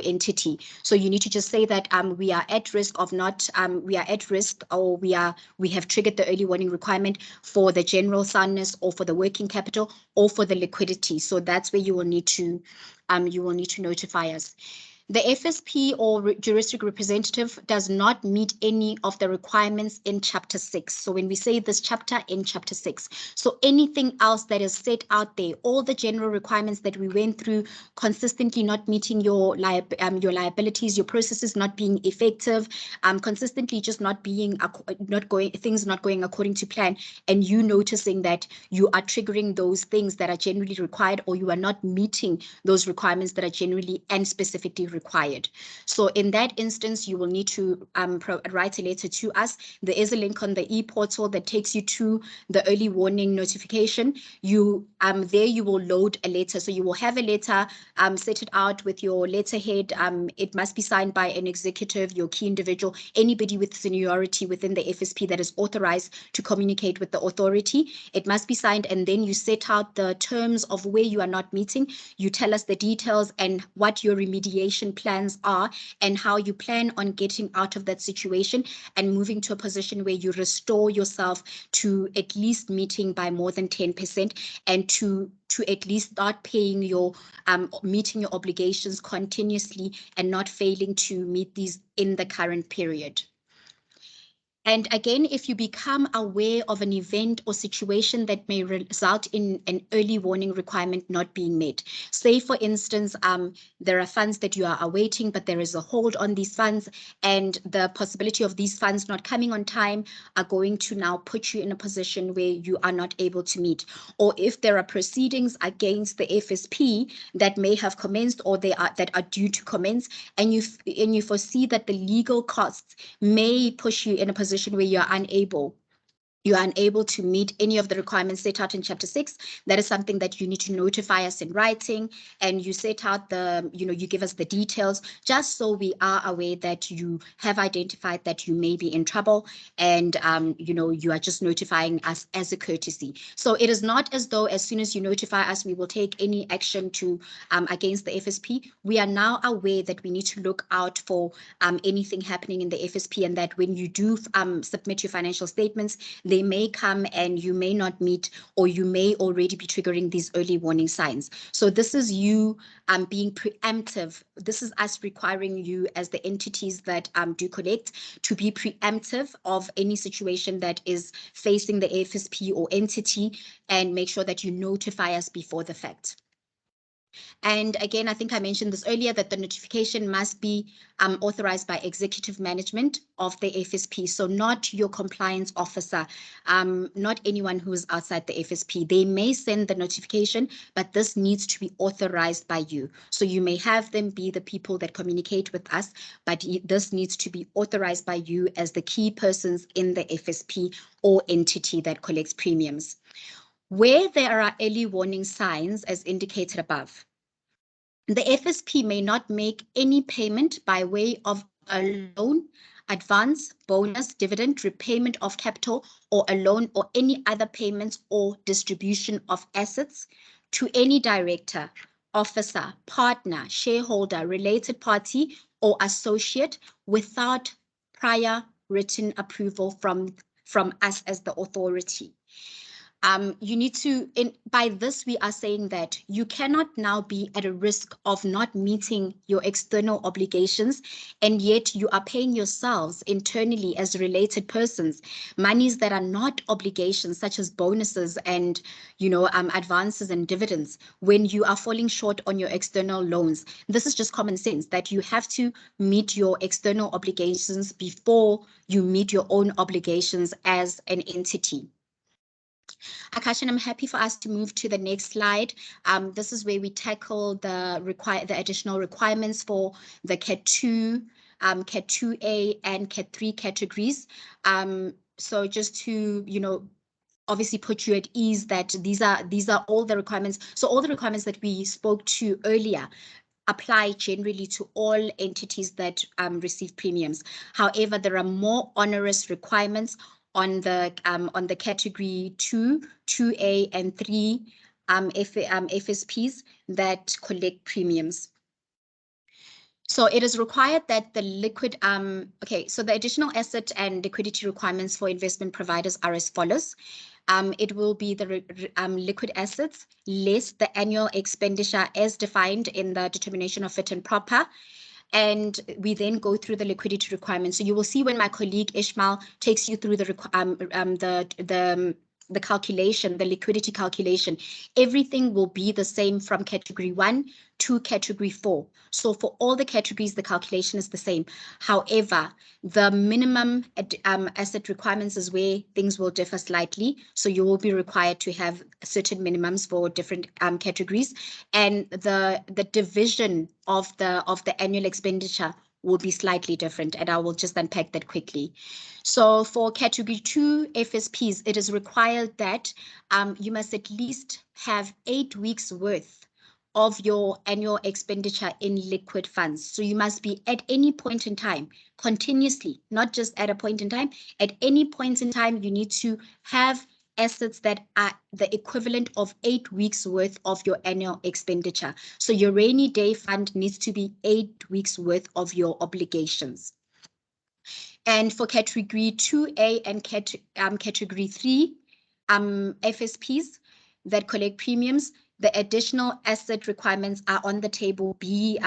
entity. So you need to just say that we are at risk of not we have triggered the early warning requirement for the general soundness or for the working capital or for the liquidity. So that's where you will need to notify us. The FSP or juristic representative does not meet any of the requirements in Chapter 6. So when we say this chapter, in Chapter 6. So anything else that is set out there, all the general requirements that we went through, consistently not meeting your liabilities, your processes not being effective, consistently just things not going according to plan, and you noticing that you are triggering those things that are generally required, or you are not meeting those requirements that are generally and specifically required. So in that instance, you will need to write a letter to us. There is a link on the e-portal that takes you to the early warning notification. There you will load a letter. So you will have a letter, set it out with your letterhead. It must be signed by an executive, your key individual, anybody with seniority within the FSP that is authorized to communicate with the authority. It must be signed, and then you set out the terms of where you are not meeting. You tell us the details and what your remediation action plans are and how you plan on getting out of that situation and moving to a position where you restore yourself to at least meeting by more than 10% and to at least start paying your meeting your obligations continuously and not failing to meet these in the current period. And again, if you become aware of an event or situation that may result in an early warning requirement not being met, say for instance, there are funds that you are awaiting, but there is a hold on these funds, and the possibility of these funds not coming on time are going to now put you in a position where you are not able to meet. Or if there are proceedings against the FSP that may have commenced or that are due to commence, and you foresee that the legal costs may push you in a position where you're unable to meet any of the requirements set out in Chapter 6, that is something that you need to notify us in writing, and you set out you give us the details, just so we are aware that you have identified that you may be in trouble, and you are just notifying us as a courtesy. So it is not as though as soon as you notify us, we will take any action to against the FSP. We are now aware that we need to look out for anything happening in the FSP, and that when you do submit your financial statements, they may come and you may not meet, or you may already be triggering these early warning signs. So this is you being preemptive. This is us requiring you as the entities that do collect to be preemptive of any situation that is facing the FSP or entity, and make sure that you notify us before the fact. And again, I think I mentioned this earlier, that the notification must be authorized by executive management of the FSP. So not your compliance officer, not anyone who is outside the FSP. They may send the notification, but this needs to be authorized by you. So you may have them be the people that communicate with us, but this needs to be authorized by you as the key persons in the FSP or entity that collects premiums. Where there are early warning signs, as indicated above, the FSP may not make any payment by way of a loan, advance, bonus, dividend, repayment of capital, or a loan, or any other payments or distribution of assets to any director, officer, partner, shareholder, related party, or associate without prior written approval from us as the authority. You need to, by this, we are saying that you cannot now be at a risk of not meeting your external obligations, and yet you are paying yourselves internally as related persons monies that are not obligations, such as bonuses and advances and dividends, when you are falling short on your external loans. This is just common sense, that you have to meet your external obligations before you meet your own obligations as an entity. Akash, and I'm happy for us to move to the next slide. This is where we tackle the additional requirements for the Cat 2, Cat 2A, and Cat 3 categories. So just to obviously put you at ease that these are all the requirements. So all the requirements that we spoke to earlier apply generally to all entities that receive premiums. However, there are more onerous requirements on the category 2, 2A, and 3 FSPs that collect premiums. So it is required that the liquid, so the additional asset and liquidity requirements for investment providers are as follows. It will be the liquid assets less the annual expenditure as defined in the determination of fit and proper. And we then go through the liquidity requirements. So you will see when my colleague Ismael takes you through the calculation, the liquidity calculation, everything will be the same from category 1 to category 4. So for all the categories, the calculation is the same. However, the minimum asset requirements is where things will differ slightly. So you will be required to have certain minimums for different categories, and the division of the annual expenditure will be slightly different, and I will just unpack that quickly. So for category 2 FSPs, it is required that you must at least have 8 weeks worth of your annual expenditure in liquid funds. So you must be at any point in time, continuously, not just at a point in time, at any point in time, you need to have assets that are the equivalent of 8 weeks worth of your annual expenditure. So your rainy day fund needs to be 8 weeks worth of your obligations. And for category 2A and category 3 FSPs that collect premiums, the additional asset requirements are on the table B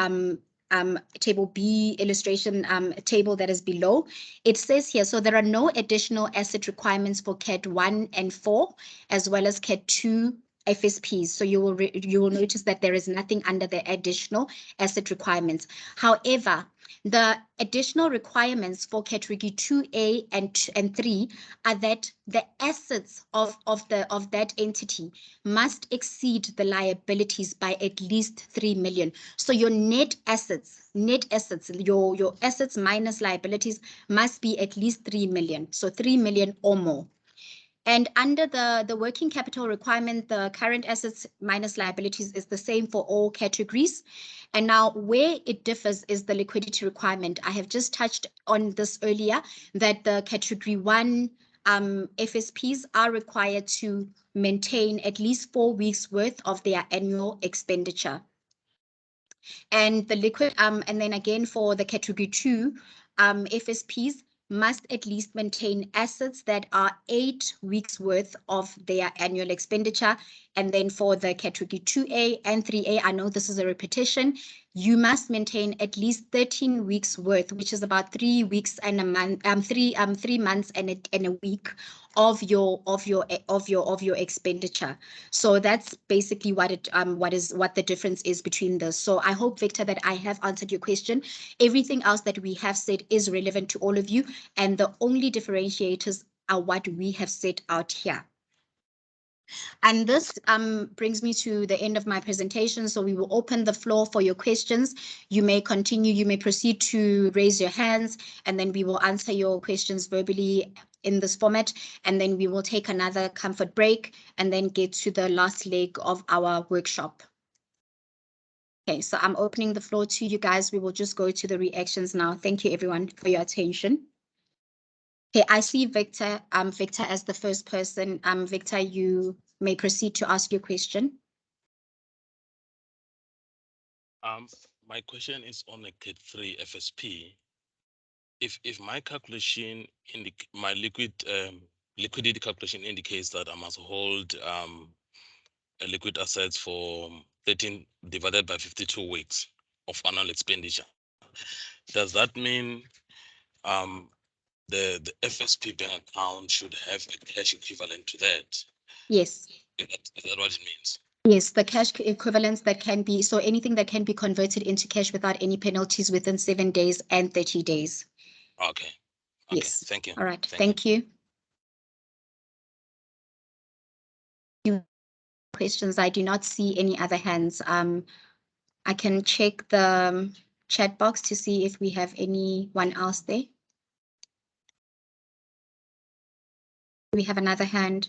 table B illustration table that is below. It says here, so there are no additional asset requirements for CAT 1 and 4, as well as CAT 2 FSPs. So you will notice that there is nothing under the additional asset requirements. However, the additional requirements for category 2A and 3 are that the assets of that entity must exceed the liabilities by at least 3 million. So your net assets, your assets minus liabilities must be at least 3 million. So 3 million or more. And under the working capital requirement, the current assets minus liabilities is the same for all categories. And now where it differs is the liquidity requirement. I have just touched on this earlier, that the category 1 FSPs are required to maintain at least 4 weeks worth of their annual expenditure. And the liquid, and then again for the category 2 FSPs, must at least maintain assets that are 8 weeks worth of their annual expenditure. And then for the category 2A and 3A, I know this is a repetition, you must maintain at least 13 weeks worth, which is about 3 weeks and a month, 3 months and a week of your expenditure. So that's basically what the difference is between this. So I hope, Victor, that I have answered your question. Everything else that we have said is relevant to all of you, and the only differentiators are what we have set out here. And this brings me to the end of my presentation. So we will open the floor for your questions. You may continue, you may proceed to raise your hands, and then we will answer your questions verbally in this format. And then we will take another comfort break and then get to the last leg of our workshop. Okay, so I'm opening the floor to you guys. We will just go to the reactions now. Thank you everyone for your attention. Okay, I see Victor, Victor as the first person. Victor, you may proceed to ask your question. My question is on the CAT 3 FSP. If my calculation in my liquidity calculation indicates that I must hold a liquid assets for 13 divided by 52 weeks of annual expenditure, does that mean the FSP bank account should have a cash equivalent to that? Yes. Is that what it means? Yes, the cash equivalents that can be, so anything that can be converted into cash without any penalties within 7 days and 30 days. Okay. Yes. Thank you. All right. Thank you. Questions. I do not see any other hands. I can check the chat box to see if we have anyone else there. We have another hand.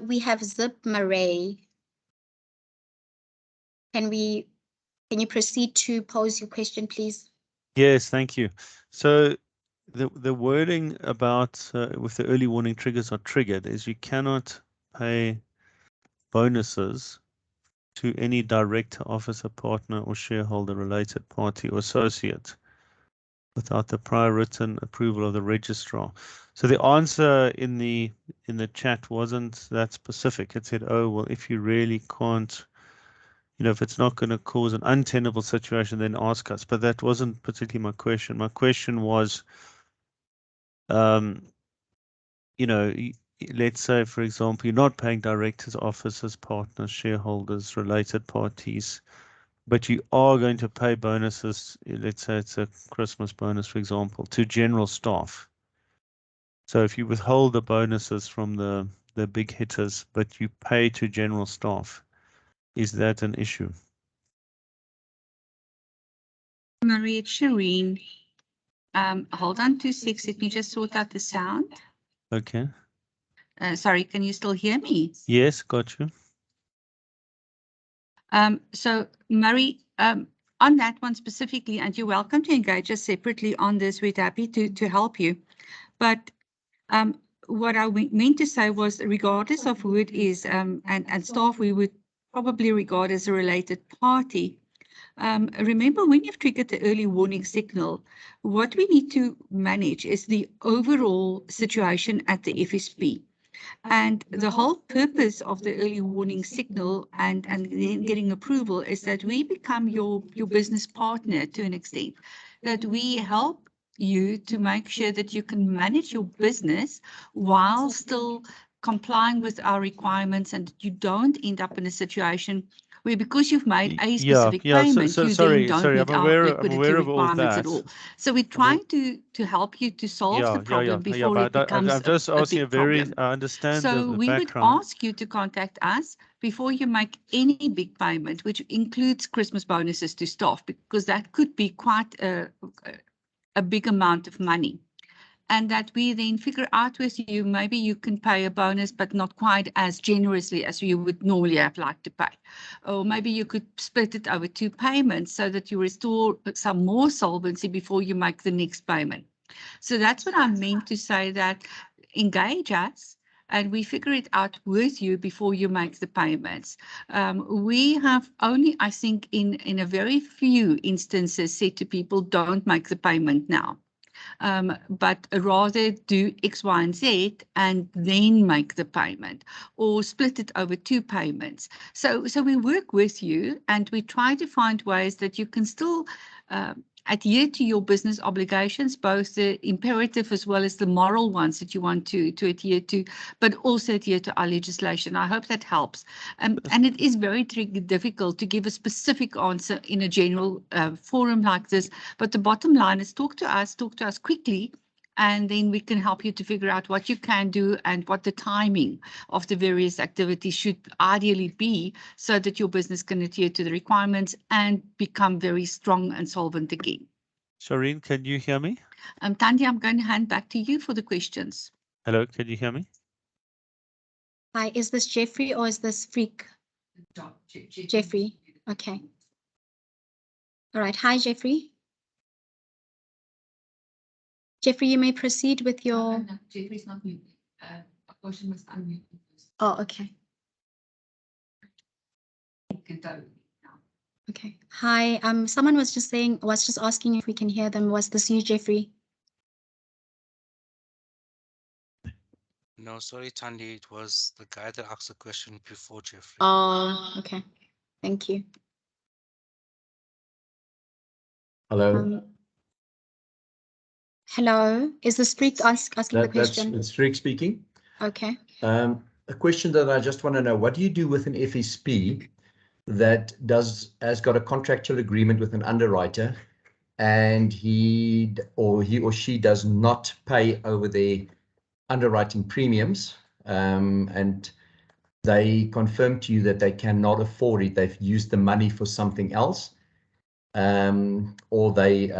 We have Zip Murray. Can you proceed to pose your question, please? Yes, thank you. So the wording about with the early warning triggers are triggered is you cannot pay bonuses to any director, officer, partner, or shareholder related party or associate without the prior written approval of the registrar. So the answer in the chat wasn't that specific. It said, oh, well, if you really can't, you know, if it's not going to cause an untenable situation, then ask us. But that wasn't particularly my question. My question was, you know, let's say, for example, you're not paying directors, officers, partners, shareholders, related parties, but you are going to pay bonuses, let's say it's a Christmas bonus, for example, to general staff. So if you withhold the bonuses from the big hitters, but you pay to general staff, is that an issue? Marie, it's Shireen. Hold on 2 seconds. Let me just sort out the sound. Okay. Sorry, can you still hear me? Yes, got you. So Marie, on that one specifically, and you're welcome to engage us separately on this, we're happy to help you. But what I meant to say was, regardless of who it is, and staff, we would probably regard as a related party. Remember, when you've triggered the early warning signal, what we need to manage is the overall situation at the FSP. And the whole purpose of the early warning signal and then getting approval is that we become your business partner to an extent, that we help you to make sure that you can manage your business while still complying with our requirements, and you don't end up in a situation where, because you've made a specific payment, you then don't meet our liquidity requirements at all. So we're trying to help you to solve the problem before it becomes I'm just asking a very, I understand so the we would background. ask you to contact us before you make any big payment, which includes Christmas bonuses to staff, because that could be quite a big amount of money. And that we then figure out with you, maybe you can pay a bonus, but not quite as generously as you would normally have liked to pay. Or maybe you could split it over 2 payments so that you restore some more solvency before you make the next payment. So that's what I meant to say, that engage us and we figure it out with you before you make the payments. We have only, I think, in a very few instances said to people, don't make the payment now. But rather do X, Y, and Z and then make the payment, or split it over 2 payments. So we work with you and we try to find ways that you can still adhere to your business obligations, both the imperative as well as the moral ones that you want to adhere to, but also adhere to our legislation. I hope that helps. And it is very difficult to give a specific answer in a general forum like this, but the bottom line is talk to us quickly, and then we can help you to figure out what you can do and what the timing of the various activities should ideally be, so that your business can adhere to the requirements and become very strong and solvent again. Shireen, can you hear me? Thandi, I'm going to hand back to you for the questions. Hello, can you hear me? Hi, is this Jeffrey or is this Freak? Jeffrey, okay. All right, hi, Jeffrey. Jeffrey, you may proceed with your... No, Jeffrey's not muted. A question was unmuted. Oh, okay. Okay. Hi, someone was just asking if we can hear them. Was this you, Jeffrey? No, sorry, Thandi, it was the guy that asked the question before Jeffrey. Oh, okay. Thank you. Hello. Hello, is this Freak asking the question? That's Freak speaking. Okay. A question that I just want to know, what do you do with an FSP that has got a contractual agreement with an underwriter, and he or she does not pay over their underwriting premiums, and they confirm to you that they cannot afford it, they've used the money for something else, or they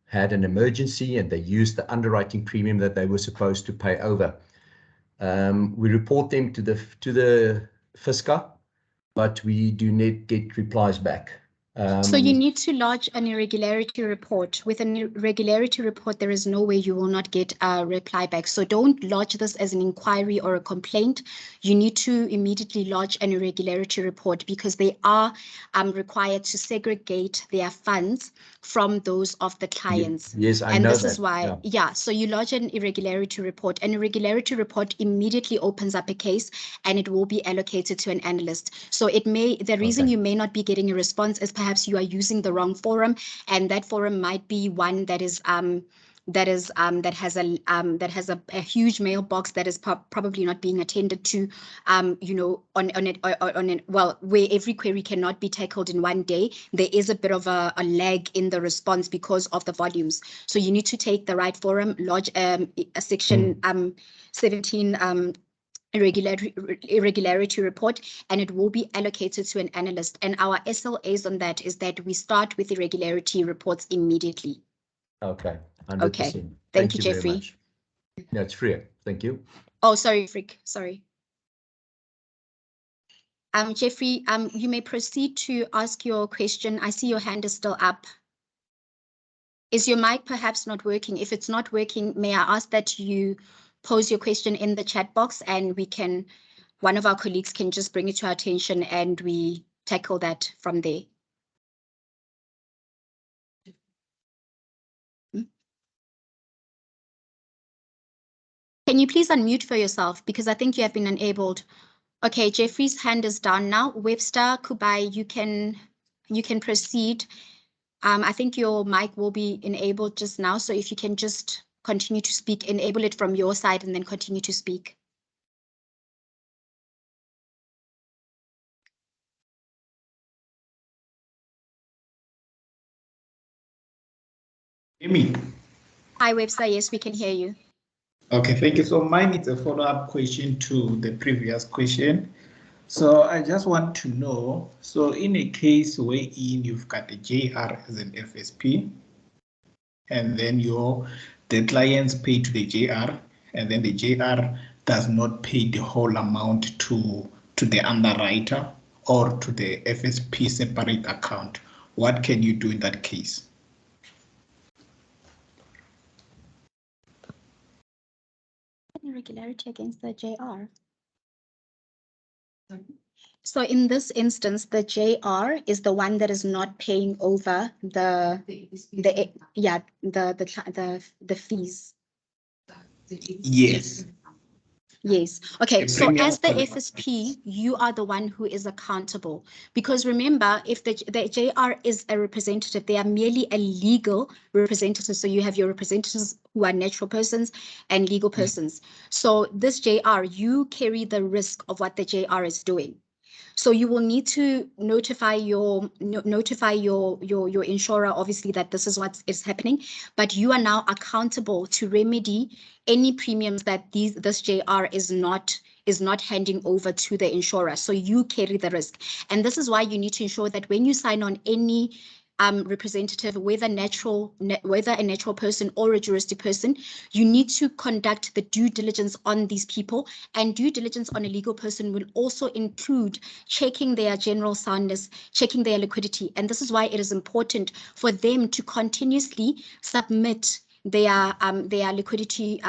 had an emergency and they used the underwriting premium that they were supposed to pay over. We report them to the FSCA, but we do not get replies back. So you need to lodge an irregularity report. With an irregularity report, there is no way you will not get a reply back. So don't lodge this as an inquiry or a complaint. You need to immediately lodge an irregularity report, because they are required to segregate their funds from those of the clients. Yes, I know that. And this is why, yeah, so you lodge an irregularity report. An irregularity report immediately opens up a case and it will be allocated to an analyst. So it may, the reason you may not be getting a response is perhaps you are using the wrong forum, and that forum might be one that is that has a huge mailbox that is probably not being attended to, you know, well, where every query cannot be tackled in one day. There is a bit of a lag in the response because of the volumes. So you need to take the right forum, lodge a section 17 irregularity report, and it will be allocated to an analyst. And our SLAs on that is that we start with irregularity reports immediately. Okay, 100%. Okay, thank you, Jeffrey. Very much. No, it's free. Thank you. Oh, sorry, Freak. Sorry. Jeffrey, you may proceed to ask your question. I see your hand is still up. Is your mic perhaps not working? If it's not working, may I ask that you pose your question in the chat box and one of our colleagues can just bring it to our attention and we tackle that from there. Can you please unmute for yourself? Because I think you have been enabled. Okay, Jeffrey's hand is down now. Webster, Kubai, you can proceed. I think your mic will be enabled just now. So if you can just continue to speak, enable it from your side and then continue to speak. Hear me? Hi, Webster. Yes, we can hear you. Okay, thank you. So mine is a follow-up question to the previous question. So I just want to know, so in a case wherein you've got a JR as an FSP, and then the clients pay to the JR, and then the JR does not pay the whole amount to the underwriter or to the FSP separate account, what can you do in that case? Irregularity against the JR. So in this instance, the JR is the one that is not paying over the fees. Yes. Yes. Okay. So as the FSP, you are the one who is accountable, because remember, if the JR is a representative, they are merely a legal representative. So you have your representatives who are natural persons and legal persons. So this JR, you carry the risk of what the JR is doing. So you will need to notify your insurer, obviously, that this is what is happening, but you are now accountable to remedy any premiums that this JR is not handing over to the insurer. So you carry the risk. And this is why you need to ensure that when you sign on any representative, whether a natural person or a juristic person, you need to conduct the due diligence on these people, and due diligence on a legal person will also include checking their general soundness, checking their liquidity. And this is why it is important for them to continuously submit their liquidity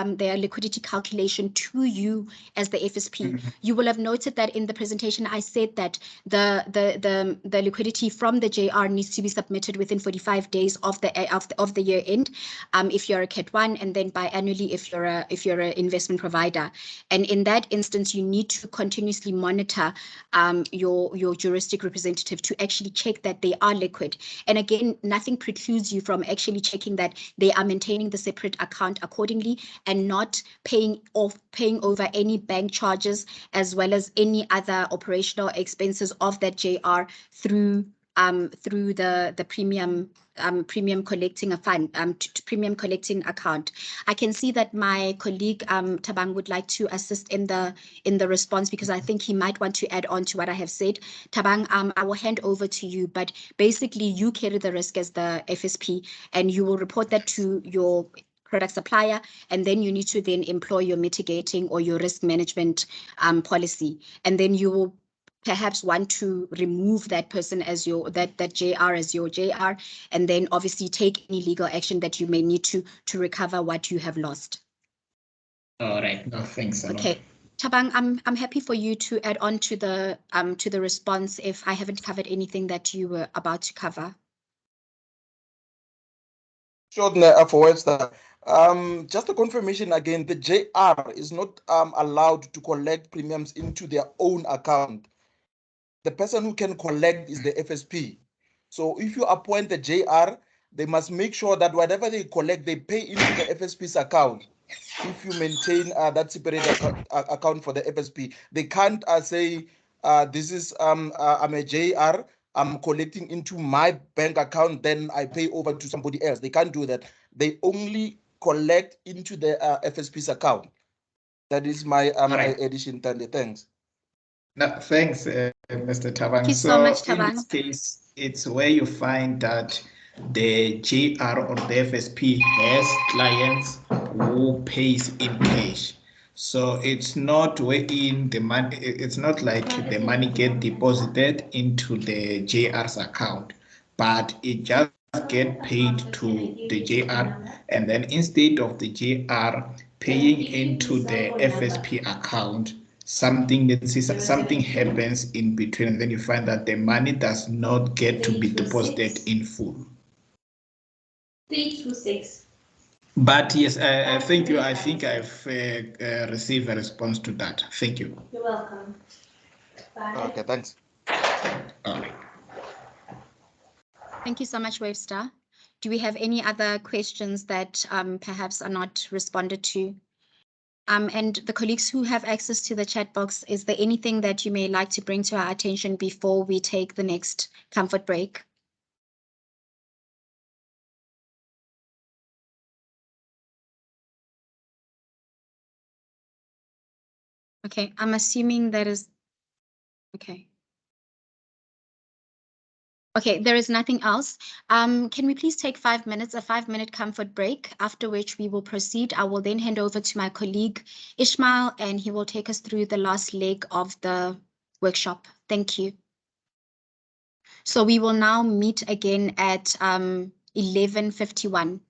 calculation to you as the FSP. You will have noted that in the presentation I said that the liquidity from the JR needs to be submitted within 45 days of the year end, if you're a Cat 1, and then biannually if you're an investment provider. And in that instance, you need to continuously monitor your juristic representative to actually check that they are liquid. And again, nothing precludes you from actually checking that they are maintaining the separate account accordingly and not paying over any bank charges, as well as any other operational expenses of that JR through the premium collecting premium collecting account. I can see that my colleague Thabang would like to assist in the response, because I think he might want to add on to what I have said. Thabang, I will hand over to you, but basically you carry the risk as the FSP, and you will report that to your product supplier, and then you need to then employ your mitigating or your risk management policy, and then you will perhaps want to remove that person as that JR as your JR, and then obviously take any legal action that you may need to recover what you have lost. All right. No, thanks a lot. Okay. Thabang, I'm happy for you to add on to the response if I haven't covered anything that you were about to cover. Sure, for Webster. Just a confirmation again, the JR is not allowed to collect premiums into their own account. The person who can collect is the FSP. So if you appoint the JR, they must make sure that whatever they collect, they pay into the FSP's account. If you maintain that separate account for the FSP, they can't say, this is I'm a JR, I'm collecting into my bank account, then I pay over to somebody else. They can't do that. They only collect into the FSP's account. That is my addition, Thandi. Thanks. No, thanks, Mr. Thabang. Thank you so much, Thabang. In this case, it's where you find that the JR or the FSP has clients who pays in cash. So it's not wherein the money, it's not like the money get deposited into the JR's account, but it just get paid to the JR, and then instead of the JR paying into the FSP account, something happens in between, and then you find that the money does not get to be deposited in full. 326. But yes, thank you. I think I've received a response to that. Thank you. You're welcome. Bye. Okay, thanks. Thank you so much, Webster. Do we have any other questions that perhaps are not responded to? And the colleagues who have access to the chat box, is there anything that you may like to bring to our attention before we take the next comfort break? Okay, I'm assuming that is, okay. Okay, there is nothing else. Can we please take 5 minutes, a 5-minute comfort break, after which we will proceed. I will then hand over to my colleague Ismael, and he will take us through the last leg of the workshop. Thank you. So we will now meet again at 11:51.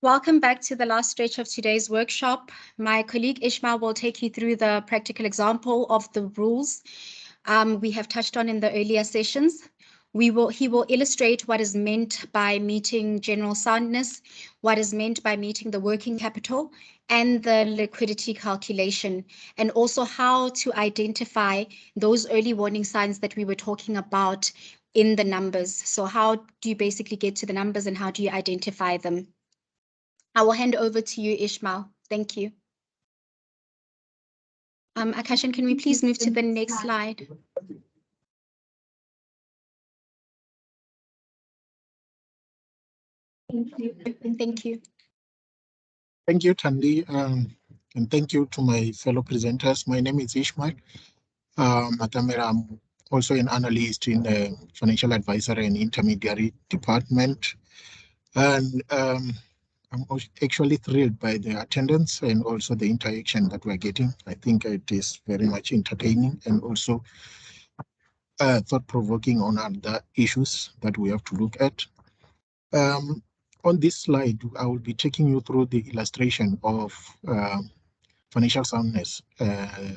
Welcome back to the last stretch of today's workshop. My colleague Ismael will take you through the practical example of the rules we have touched on in the earlier sessions. He will illustrate what is meant by meeting general soundness, what is meant by meeting the working capital and the liquidity calculation, and also how to identify those early warning signs that we were talking about in the numbers. So how do you basically get to the numbers and how do you identify them? I will hand over to you, Ismael. Thank you. Akashan, can we please move to the next slide? Thank you. Thank you. Thank you, Thandi, and thank you to my fellow presenters. My name is Ismael Matamela. I'm also an analyst in the Financial Advisory and Intermediary Department. And I'm actually thrilled by the attendance and also the interaction that we're getting. I think it is very much entertaining and also thought-provoking on other issues that we have to look at. On this slide, I will be taking you through the illustration of financial soundness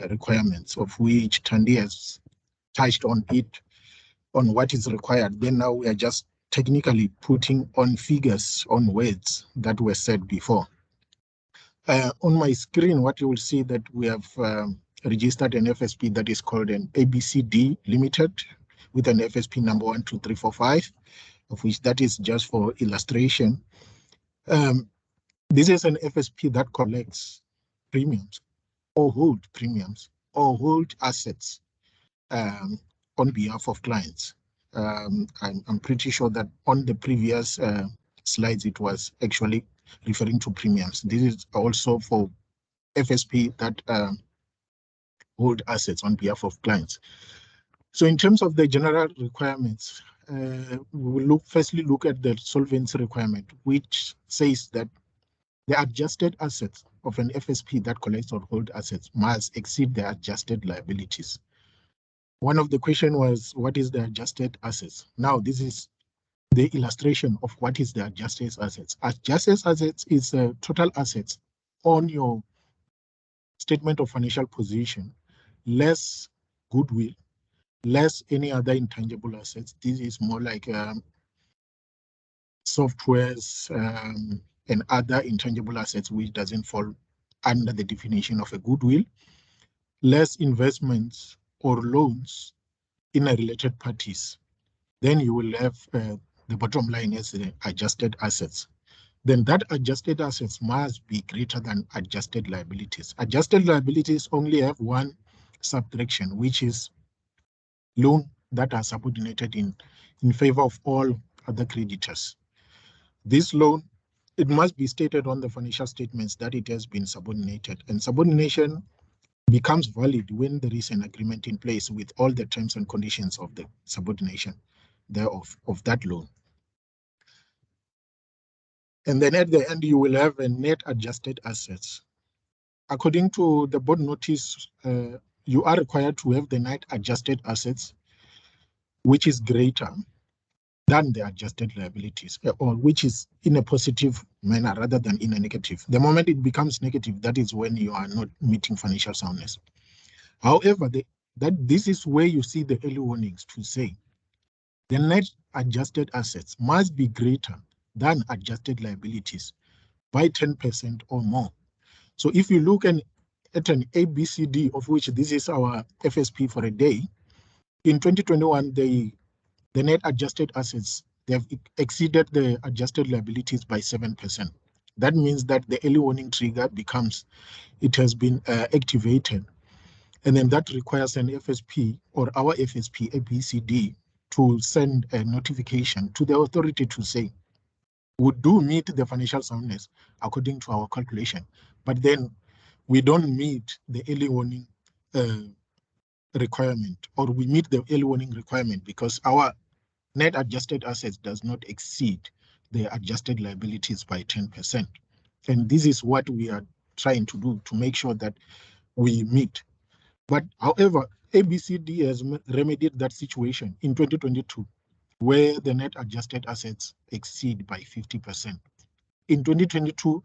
requirements, of which Thandi has touched on it, on what is required. Then now we are just technically putting on figures, on words that were said before. On my screen, what you will see that we have registered an FSP that is called an ABCD Limited with an FSP number 12345, of which that is just for illustration. This is an FSP that collects premiums or hold premiums or hold assets on behalf of clients. I'm pretty sure that on the previous slides, it was actually referring to premiums. This is also for FSP that hold assets on behalf of clients. So in terms of the general requirements, we will firstly look at the solvency requirement, which says that the adjusted assets of an FSP that collects or hold assets must exceed the adjusted liabilities. One of the questions was, what is the adjusted assets? Now, this is the illustration of what is the adjusted assets. Adjusted assets is total assets on your statement of financial position, less goodwill, less any other intangible assets. This is more like softwares and other intangible assets, which doesn't fall under the definition of a goodwill, less investments or loans in a related parties. Then you will have the bottom line as the adjusted assets. Then that adjusted assets must be greater than adjusted liabilities. Adjusted liabilities only have one subtraction, which is loan that are subordinated in favor of all other creditors. This loan, it must be stated on the financial statements that it has been subordinated, and subordination becomes valid when there is an agreement in place with all the terms and conditions of the subordination thereof of that loan. And then at the end, you will have a net adjusted assets. According to the board notice, you are required to have the net adjusted assets, which is greater than the adjusted liabilities, or which is in a positive manner rather than in a negative. The moment it becomes negative, that is when you are not meeting financial soundness. However, this is where you see the early warnings to say the net adjusted assets must be greater than adjusted liabilities by 10% or more. So if you look at an ABCD, of which this is our FSP for a day, in 2021, the net adjusted assets, they have exceeded the adjusted liabilities by 7%. That means that the early warning trigger becomes, it has been activated. And then that requires an FSP or our FSP ABCD to send a notification to the authority to say, we do meet the financial soundness according to our calculation, but then we don't meet the early warning requirement, or we meet the early warning requirement because our net adjusted assets does not exceed the adjusted liabilities by 10%. And this is what we are trying to do to make sure that we meet. But however, ABCD has remedied that situation in 2022, where the net adjusted assets exceed by 50%. in 2022,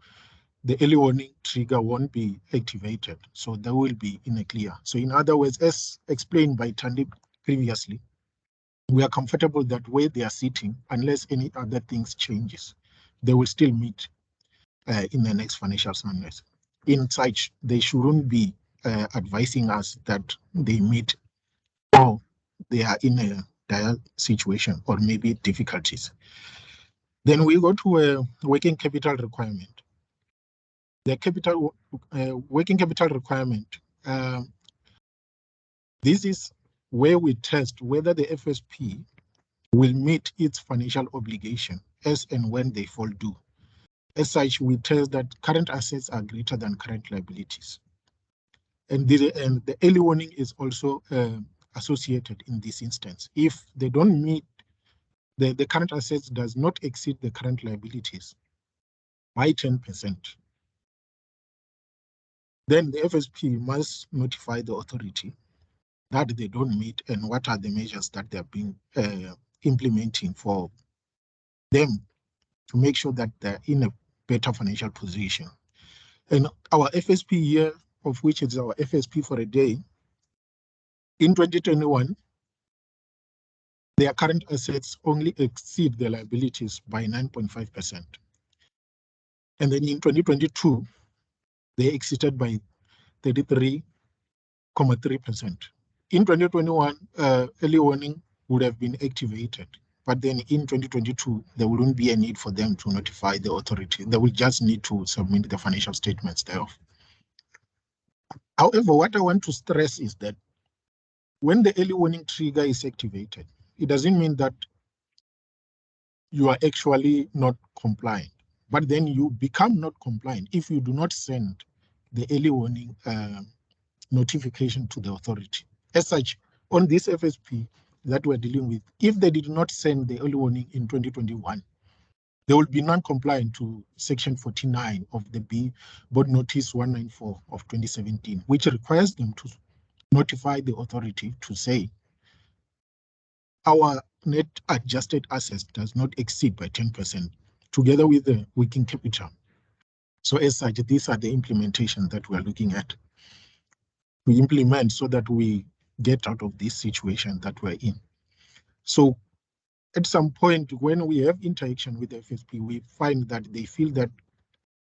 the early warning trigger won't be activated, so they will be in a clear. So in other words, as explained by Thandiwe previously, we are comfortable that where they are sitting, unless any other things changes, they will still meet in the next financial soundness. In such, they shouldn't be advising us that they meet or they are in a dire situation or maybe difficulties. Then we go to a working capital requirement. The working capital requirement, this is where we test whether the FSP will meet its financial obligation as and when they fall due. As such, we test that current assets are greater than current liabilities. And the early warning is also associated in this instance. If they don't meet, the current assets does not exceed the current liabilities by 10%, then the FSP must notify the authority that they don't meet and what are the measures that they're being implementing for them to make sure that they're in a better financial position. And our FSP year, of which is our FSP for a day, in 2021, their current assets only exceed their liabilities by 9.5%. And then in 2022, they exceeded by 33.3%. In 2021, early warning would have been activated, but then in 2022, there wouldn't be a need for them to notify the authority. They will just need to submit the financial statements thereof. However, what I want to stress is that when the early warning trigger is activated, it doesn't mean that you are actually not compliant, but then you become not compliant if you do not send the early warning notification to the authority. As such, on this FSP that we're dealing with, if they did not send the early warning in 2021, they will be non-compliant to Section 49 of the Board Notice 194 of 2017, which requires them to notify the authority to say, our net adjusted assets does not exceed by 10%, together with the working capital. So as such, these are the implementation that we are looking at to implement so that we get out of this situation that we're in. So at some point, when we have interaction with the FSP, we find that they feel that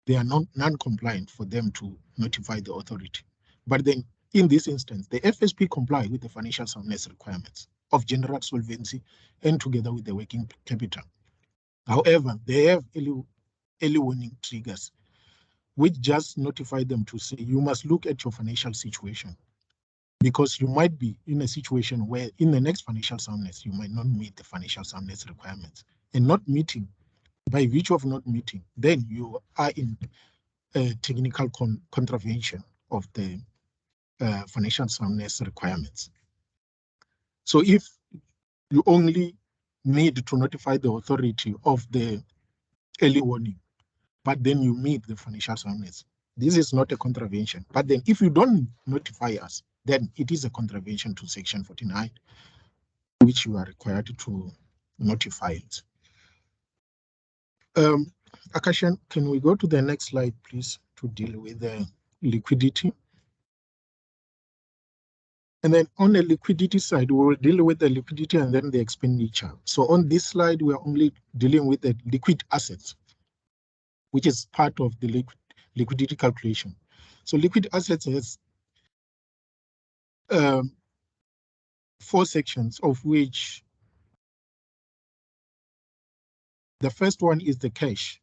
they are non-compliant for them to notify the authority. But then in this instance, the FSP comply with the financial soundness requirements of general solvency and together with the working capital. However, they have early warning triggers, which just notify them to say, you must look at your financial situation, because you might be in a situation where in the next financial soundness, you might not meet the financial soundness requirements. And not meeting, by virtue of not meeting, then you are in a technical contravention of the financial soundness requirements. So if you only need to notify the authority of the early warning, but then you meet the financial soundness, this is not a contravention. But then if you don't notify us, then it is a contravention to Section 49, which you are required to notify it. Akashan, can we go to the next slide, please, to deal with the liquidity? And then on the liquidity side, we will deal with the liquidity and then the expenditure. So on this slide, we are only dealing with the liquid assets, which is part of the liquidity calculation. So liquid assets has 4 sections, of which the first one is the cash.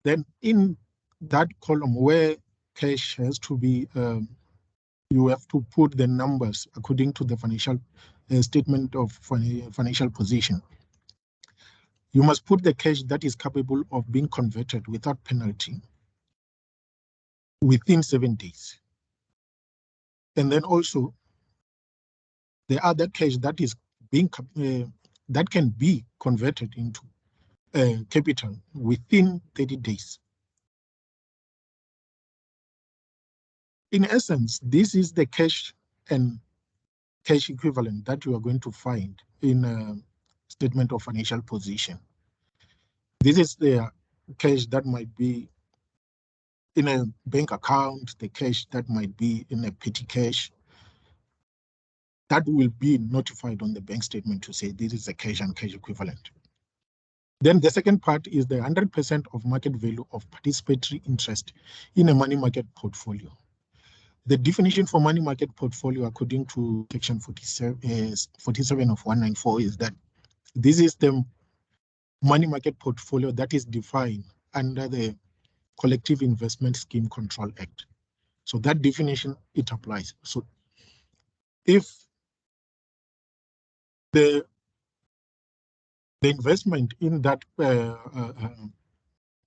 Then in that column where cash has to be, you have to put the numbers according to the financial statement of financial position. You must put the cash that is capable of being converted without penalty within 7 days. And then also the other cash that is being that can be converted into capital within 30 days. In essence, this is the cash and cash equivalent that you are going to find in a statement of financial position. This is the cash that might be in a bank account, the cash that might be in a petty cash. That will be notified on the bank statement to say this is a cash and cash equivalent. Then the second part is the 100% of market value of participatory interest in a money market portfolio. The definition for money market portfolio, according to section 47 of 194, is that this is the money market portfolio that is defined under the Collective Investment Scheme Control Act. So that definition, it applies. So if the investment in that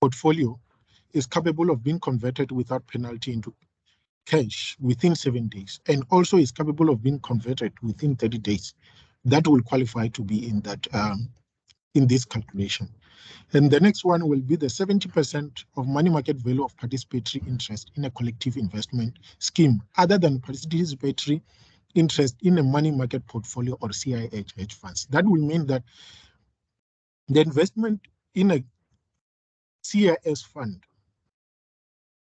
portfolio is capable of being converted without penalty into cash within 7 days, and also is capable of being converted within 30 days, that will qualify to be in that in this calculation. And the next one will be the 70% of money market value of participatory interest in a collective investment scheme, other than participatory interest in a money market portfolio or CIH hedge funds. That will mean that the investment in a CIS fund,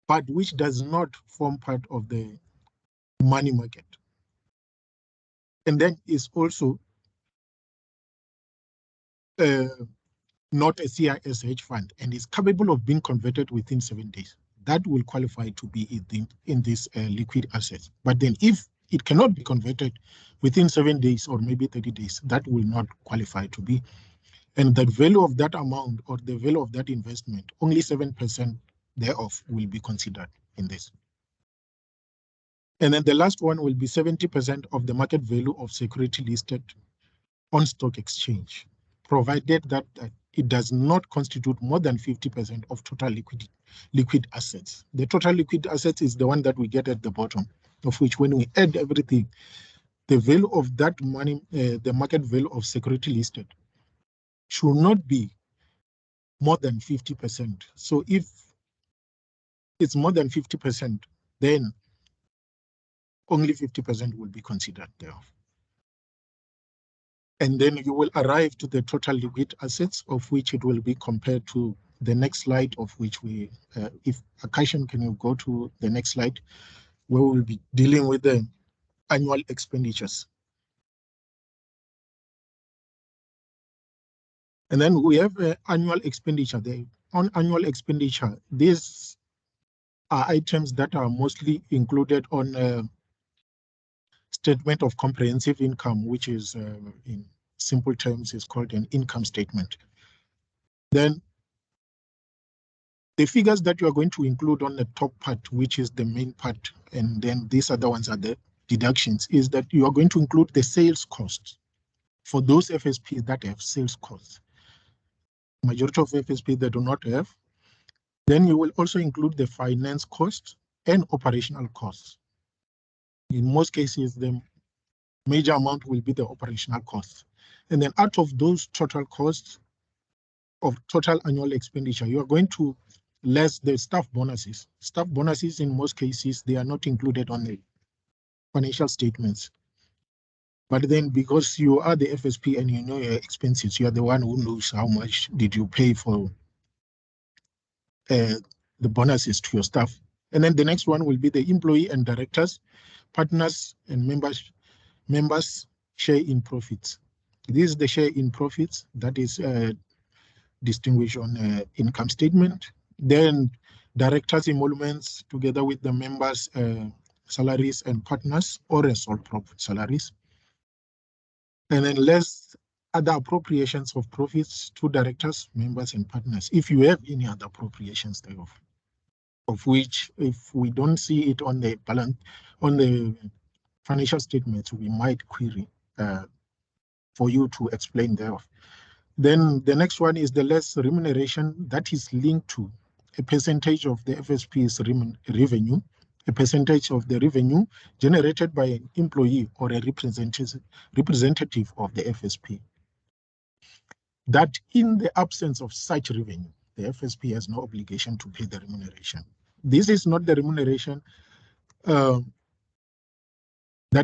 but which does not form part of the money market, and then is also not a CIS hedge fund and is capable of being converted within 7 days, that will qualify to be in this liquid assets. But then if it cannot be converted within 7 days or maybe 30 days, that will not qualify to be. And the value of that amount or the value of that investment, only 7% thereof will be considered in this. And then the last one will be 70% of the market value of security listed on stock exchange, provided that it does not constitute more than 50% of total liquid assets. The total liquid assets is the one that we get at the bottom, of which when we add everything, the value of that money, the market value of security listed, should not be more than 50%. So if it's more than 50%, then only 50% will be considered thereof. And then you will arrive to the total liquid assets, of which it will be compared to the next slide, of which we, if Akashan, can you go to the next slide, where we will be dealing with the annual expenditures. And then we have annual expenditure. On annual expenditure, these are items that are mostly included on statement of comprehensive income, which is in simple terms is called an income statement. Then the figures that you are going to include on the top part, which is the main part, and then these other ones are the deductions, is that you are going to include the sales costs for those FSPs that have sales costs. Majority of FSPs that do not have. Then you will also include the finance costs and operational costs. In most cases, the major amount will be the operational costs. And then out of those total costs of total annual expenditure, you are going to less the staff bonuses. Staff bonuses, in most cases, they are not included on the financial statements. But then because you are the FSP and you know your expenses, you are the one who knows how much did you pay for the bonuses to your staff. And then the next one will be the employee and directors, partners and members share in profits. This is the share in profits that is distinguished on income statement. Then directors' emoluments together with the members' salaries and partners or a sole prop salaries. And then less other appropriations of profits to directors, members, and partners, if you have any other appropriations thereof, of which if we don't see it on the balance, on the financial statements, we might query for you to explain thereof. Then the next one is the less remuneration that is linked to a percentage of the FSP's revenue, a percentage of the revenue generated by an employee or a representative of the FSP. That in the absence of such revenue, the FSP has no obligation to pay the remuneration. This is not the remuneration that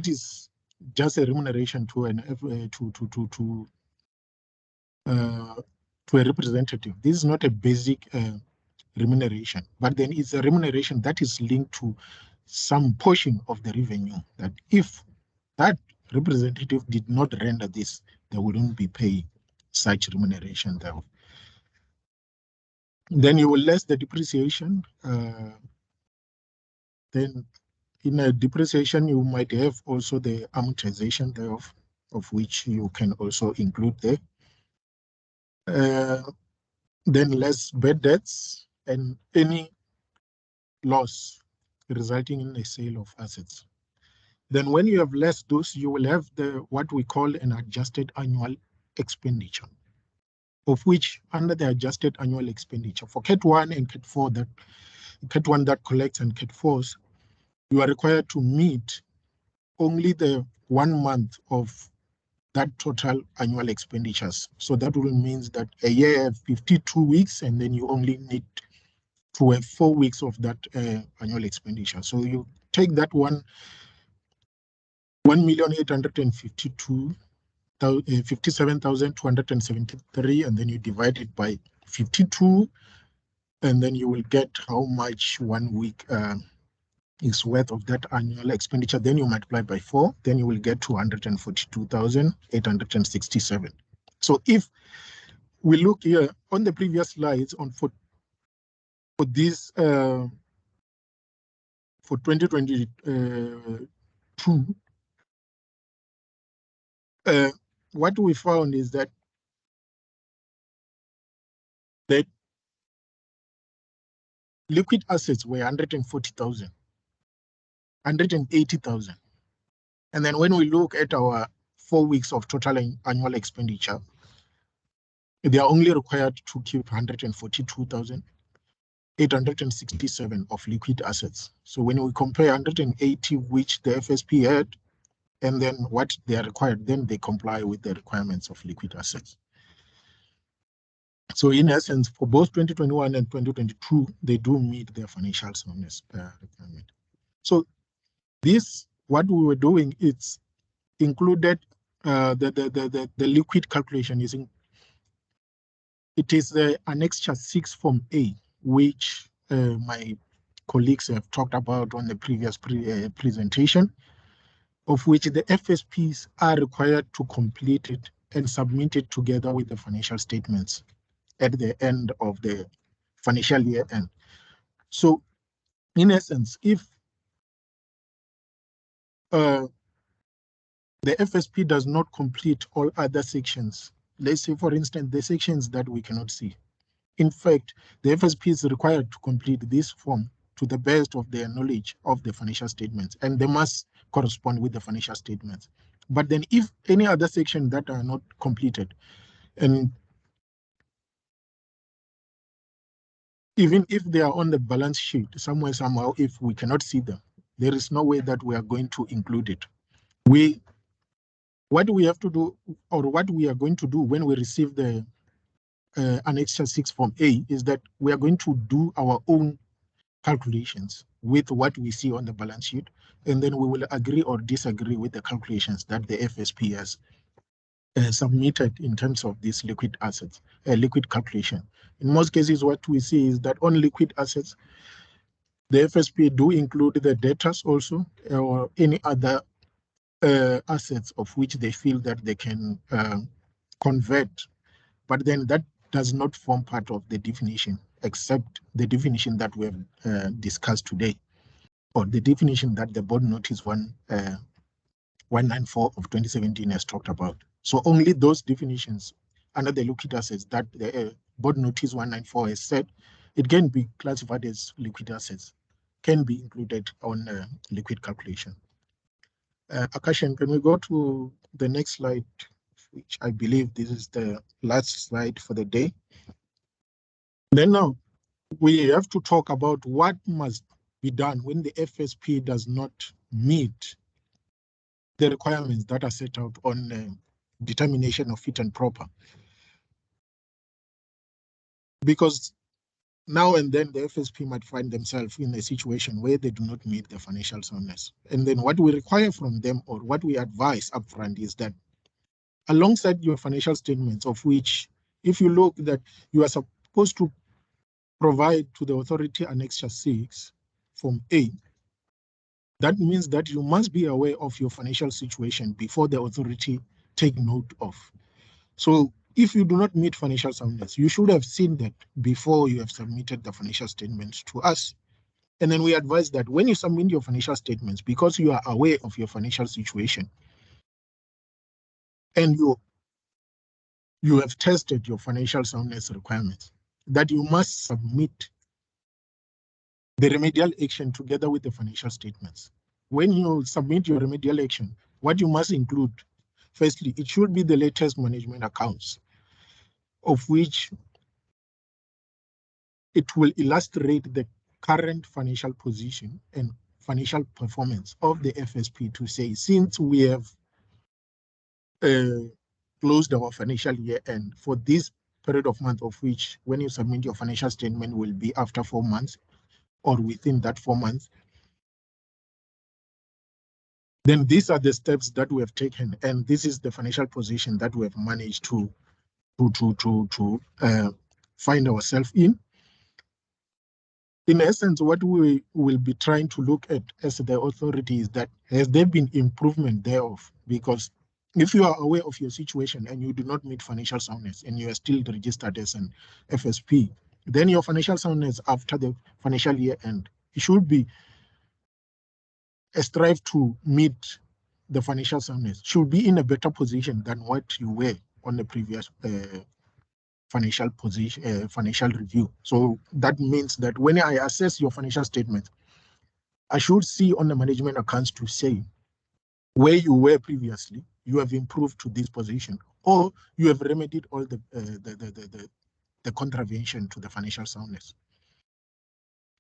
is just a remuneration to an to a representative. This is not a basic remuneration, but then it's a remuneration that is linked to some portion of the revenue, that if that representative did not render this, they wouldn't be paying such remuneration thereof. Then you will less the depreciation. Then in a depreciation, you might have also the amortization thereof, of which you can also include there. Then less bad debts and any loss resulting in the sale of assets. Then when you have less those, you will have the what we call an adjusted annual expenditure, of which under the adjusted annual expenditure for Cat 1 and Cat 4, that Cat 1 that collects and Cat 4s, you are required to meet only the 1 month of that total annual expenditures. So that will mean that a year have 52 weeks, and then you only need to have 4 weeks of that annual expenditure. So you take that 1,857,273, and then you divide it by 52, and then you will get how much 1 week is worth of that annual expenditure. Then you multiply by 4, then you will get 242,867. So if we look here on the previous slides on for this for 2022, what we found is that liquid assets were 140,000, 180,000. And then when we look at our 4 weeks of total annual expenditure, they are only required to keep 142,867 of liquid assets. So when we compare 180, which the FSP had, and then what they are required, then they comply with the requirements of liquid assets. So in essence, for both 2021 and 2022, they do meet their financial soundness requirement. So this, what we were doing, it's included the liquid calculation using, it is the Annexure 6 Form A, which my colleagues have talked about on the previous presentation, of which the FSPs are required to complete it and submit it together with the financial statements at the end of the financial year end. So in essence, if the FSP does not complete all other sections, let's say, for instance, the sections that we cannot see, in fact, the FSP is required to complete this form to the best of their knowledge of the financial statements, and they must correspond with the financial statements. But then if any other section that are not completed, and even if they are on the balance sheet somewhere, somehow, if we cannot see them, there is no way that we are going to include it. What we have to do, or what we are going to do when we receive the Annexure 6 Form A, is that we are going to do our own calculations with what we see on the balance sheet, and then we will agree or disagree with the calculations that the FSP has submitted in terms of these liquid assets, liquid calculation. In most cases, what we see is that on liquid assets, the FSP do include the debtors also, or any other assets of which they feel that they can convert, but then that does not form part of the definition, except the definition that we have discussed today, or the definition that the board notice 194 of 2017 has talked about. So only those definitions under the liquid assets that the board notice 194 has said it can be classified as liquid assets, can be included on liquid calculation. Akashan, can we go to the next slide, which I believe this is the last slide for the day. Then now we have to talk about what must be done when the FSP does not meet the requirements that are set out on determination of fit and proper. Because now and then the FSP might find themselves in a situation where they do not meet the financial soundness. And then what we require from them, or what we advise upfront, is that alongside your financial statements, of which If you look that you are supposed to provide to the authority Annexure 6 Form A, that means that you must be aware of your financial situation before the authority take note of. So if you do not meet financial soundness, you should have seen that before you have submitted the financial statements to us. And then we advise that when you submit your financial statements, because you are aware of your financial situation and you have tested your financial soundness requirements, that you must submit the remedial action together with the financial statements. When you submit your remedial action, what you must include, firstly, it should be the latest management accounts, of which it will illustrate the current financial position and financial performance of the FSP to say, since we have closed our financial year end for this period of month, of which when you submit your financial statement will be after 4 months or within that 4 months, then these are the steps that we have taken, and this is the financial position that we have managed to find ourselves in. In essence, what we will be trying to look at as the authority is that has there been improvement thereof? Because if you are aware of your situation and you do not meet financial soundness and you are still registered as an FSP, then your financial soundness after the financial year end, it should be a strive to meet the financial soundness, should be in a better position than what you were on the previous financial position, financial review. So that means that when I assess your financial statement, I should see on the management accounts to say where you were previously, you have improved to this position, or you have remedied all the contravention to the financial soundness.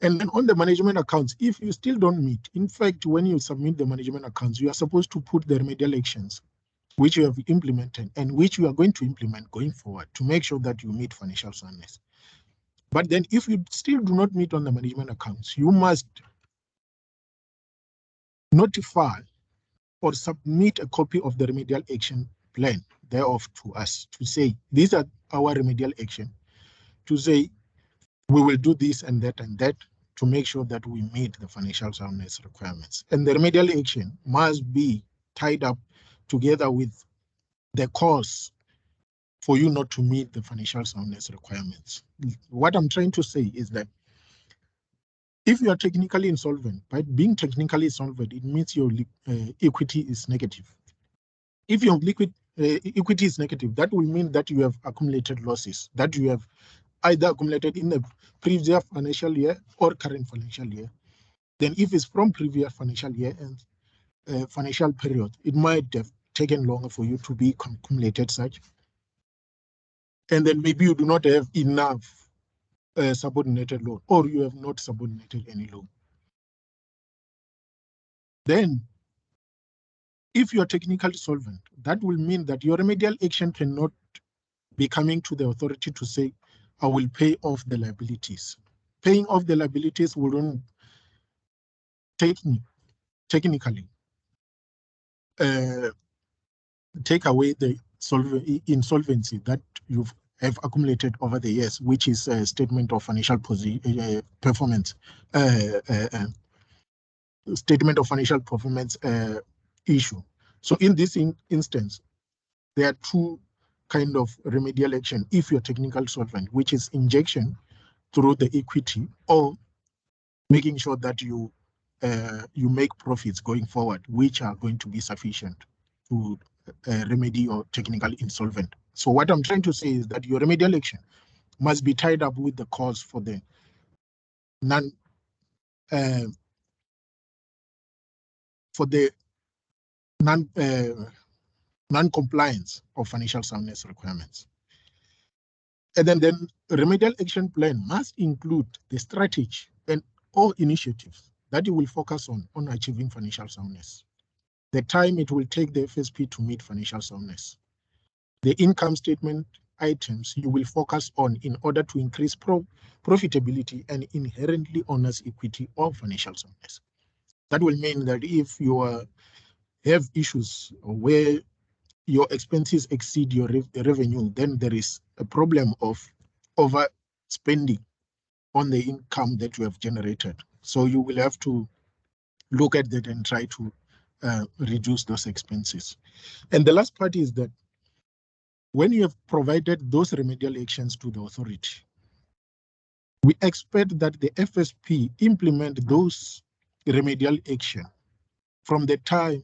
And then on the management accounts, if you still don't meet, in fact, when you submit the management accounts, you are supposed to put the remedial actions which you have implemented and which you are going to implement going forward to make sure that you meet financial soundness. But then if you still do not meet on the management accounts, you must notify or submit a copy of the remedial action plan thereof to us to say, these are our remedial action, to say, we will do this and that to make sure that we meet the financial soundness requirements. And the remedial action must be tied up together with the cause for you not to meet the financial soundness requirements. What I'm trying to say is that if you are technically insolvent, by being technically insolvent, it means your equity is negative. If your equity is negative, that will mean that you have accumulated losses, that you have either accumulated in the previous financial year or current financial year. Then if it's from previous financial year and financial period, it might have taken longer for you to be accumulated such. And then maybe you do not have enough subordinated loan, or you have not subordinated any loan. Then, if you are technically solvent, that will mean that your remedial action cannot be coming to the authority to say, I will pay off the liabilities. Paying off the liabilities will technically take away the insolvency that you have accumulated over the years, which is a statement of financial performance, statement of financial performance issue. So in this instance, there are two kind of remedial action if you're technical solvent, which is injection through the equity or making sure that you make profits going forward, which are going to be sufficient to remedy your technical insolvent. So what I'm trying to say is that your remedial action must be tied up with the cause for the non-compliance of financial soundness requirements. And then remedial action plan must include the strategy and all initiatives that you will focus on achieving financial soundness, the time it will take the FSP to meet financial soundness, the income statement items you will focus on in order to increase profitability and inherently honors equity or financial soundness. That will mean that if you have issues where your expenses exceed your revenue, then there is a problem of overspending on the income that you have generated. So you will have to look at that and try to reduce those expenses. And the last part is that when you have provided those remedial actions to the authority, we expect that the FSP implement those remedial action from the time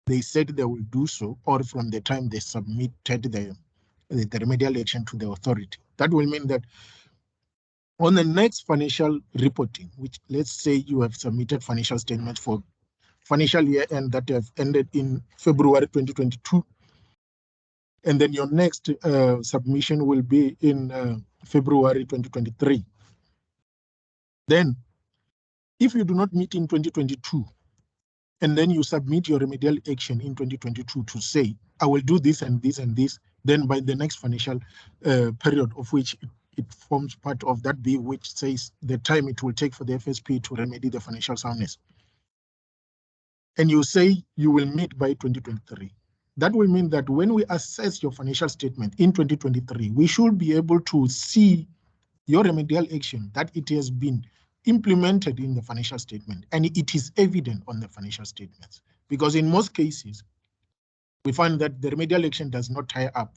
they said they will do so, or from the time they submitted the remedial action to the authority. That will mean that on the next financial reporting, which let's say you have submitted financial statements for financial year end that have ended in February 2022, and then your next submission will be in February 2023. Then, if you do not meet in 2022, and then you submit your remedial action in 2022 to say, I will do this and this and this, then by the next financial period of which it forms part of that bill, which says the time it will take for the FSP to remedy the financial soundness, and you say you will meet by 2023, that will mean that when we assess your financial statement in 2023, we should be able to see your remedial action, that it has been implemented in the financial statement, and it is evident on the financial statements. Because in most cases, we find that the remedial action does not tie up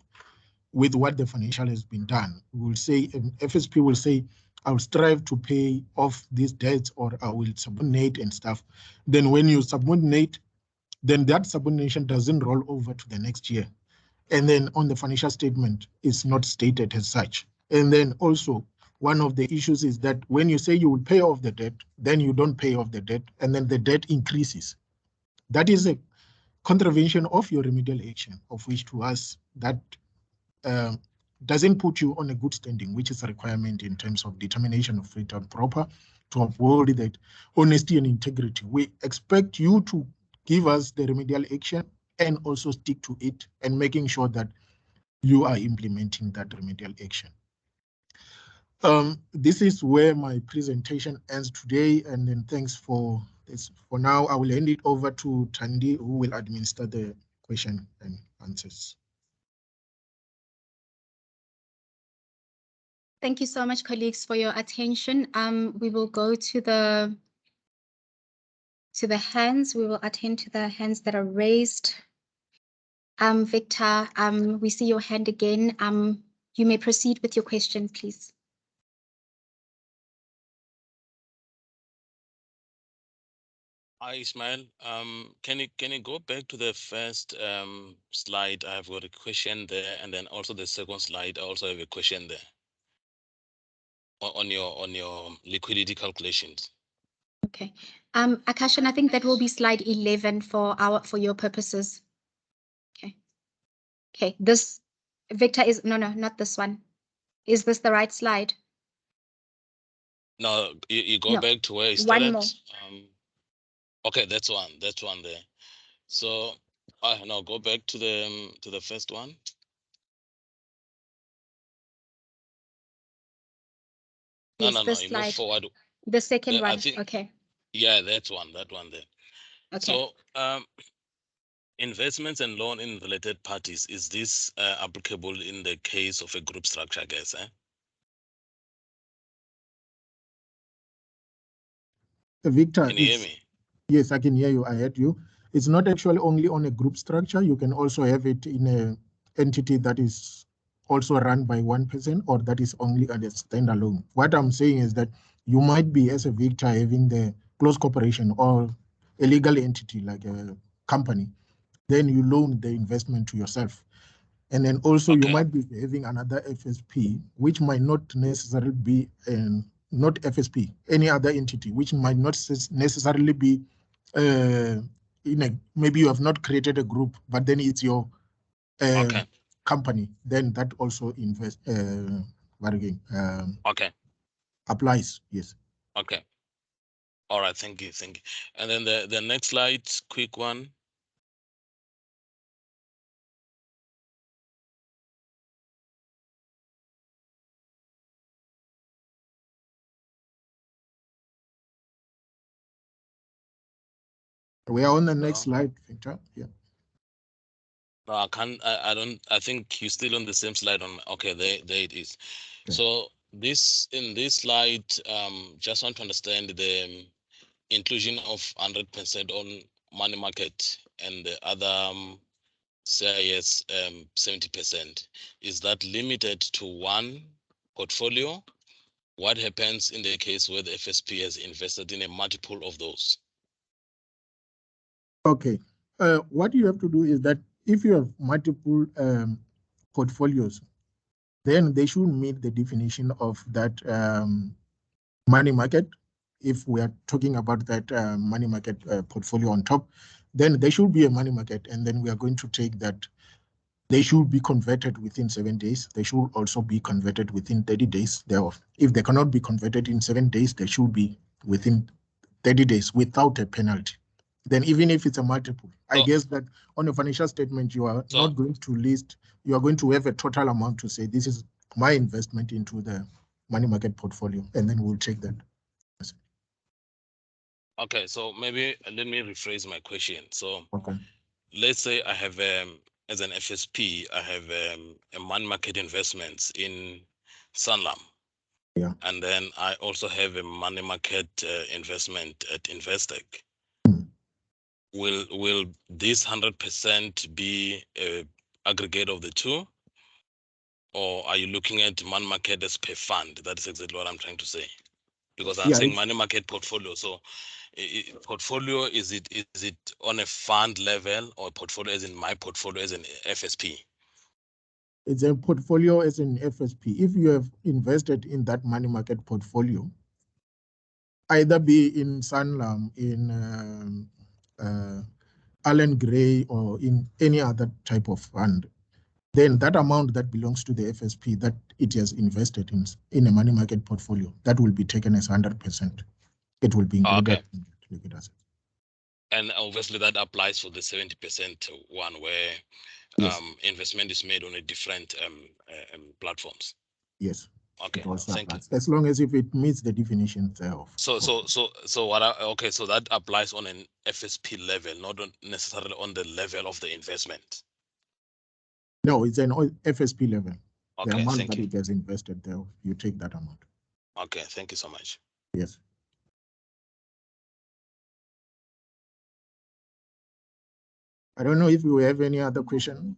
with what the financial has been done. We will say, FSP will say, I will strive to pay off these debts, or I will subordinate and stuff. Then when you subordinate, then that subordination doesn't roll over to the next year. And then on the financial statement, it's not stated as such. And then also, one of the issues is that when you say you will pay off the debt, then you don't pay off the debt, and then the debt increases. That is a contravention of your remedial action, of which to us that doesn't put you on a good standing, which is a requirement in terms of determination of fit and proper, to uphold that honesty and integrity. We expect you to give us the remedial action and also stick to it, and making sure that you are implementing that remedial action. This is where my presentation ends today, and then thanks for this. For now, I will hand it over to Thandi, who will administer the question and answers. Thank you so much, colleagues, for your attention. We will go to the hands. We will attend to the hands that are raised. Victor, we see your hand again. You may proceed with your question, please. Hi, Ismael. Can you go back to the first slide? I have got a question there, and then also the second slide. I also have a question there on your liquidity calculations. Okay, Akashan, I think that will be slide 11 for your purposes. Okay, this Victor is not this one. Is this the right slide? No, you go back to where you started. One more. Okay, that's one there. So no, go back to the first one. Yes, no, you move forward. The second one. Okay. Yeah, that one there. Okay. So investments and loan in related parties, is this applicable in the case of a group structure, I guess? Victor, can you hear me? Yes, I can hear you. I heard you. It's not actually only on a group structure. You can also have it in an entity that is also run by one person, or that is only at a standalone. What I'm saying is that you might be, as a Victor, having the close corporation or a legal entity like a company. Then you loan the investment to yourself. And then also you might be having another FSP, which might not necessarily be not FSP, any other entity, which might not necessarily be maybe you have not created a group, but then it's your company. Then that also applies. Yes. Okay. All right. Thank you. And then the next slide, quick one. We are on the next slide, Victor. Yeah. No, I can't. I don't. I think you're still on the same slide. On okay, there it is. Okay. So in this slide, just want to understand the inclusion of 100% on money market and the other CIS 70%. Is that limited to one portfolio? What happens in the case where the FSP has invested in a multiple of those? Okay. What you have to do is that if you have multiple portfolios, then they should meet the definition of that money market. If we are talking about that money market portfolio on top, then there should be a money market, and then we are going to take that. They should be converted within 7 days. They should also be converted within 30 days thereof. If they cannot be converted in 7 days, they should be within 30 days without a penalty. Then even if it's a multiple, I guess that on a financial statement, you are not going to list, you are going to have a total amount to say, this is my investment into the money market portfolio, and then we'll check that. Okay, so maybe let me rephrase my question. So okay, let's say I have, as an FSP, I have a money market investments in Sanlam. Yeah. And then I also have a money market investment at Investec. Will this 100% be a aggregate of the two? Or are you looking at money market as per fund? That is exactly what I'm trying to say. Because I'm saying money market portfolio. So portfolio, is it on a fund level, or portfolio as in my portfolio as an FSP? It's a portfolio as an FSP. If you have invested in that money market portfolio, either be in Sanlam, in Allen Gray, or in any other type of fund, then that amount that belongs to the FSP that it has invested in a money market portfolio, that will be taken as 100%. It will be included in liquid assets. And obviously that applies for the 70% one where investment is made on a different platforms. Yes. Okay, thank you. As long as if it meets the definition thereof. So so that applies on an FSP level, not necessarily on the level of the investment. No, it's an FSP level. Okay, the amount that it has invested there, you take that amount. Okay, thank you so much. Yes. I don't know if you have any other question.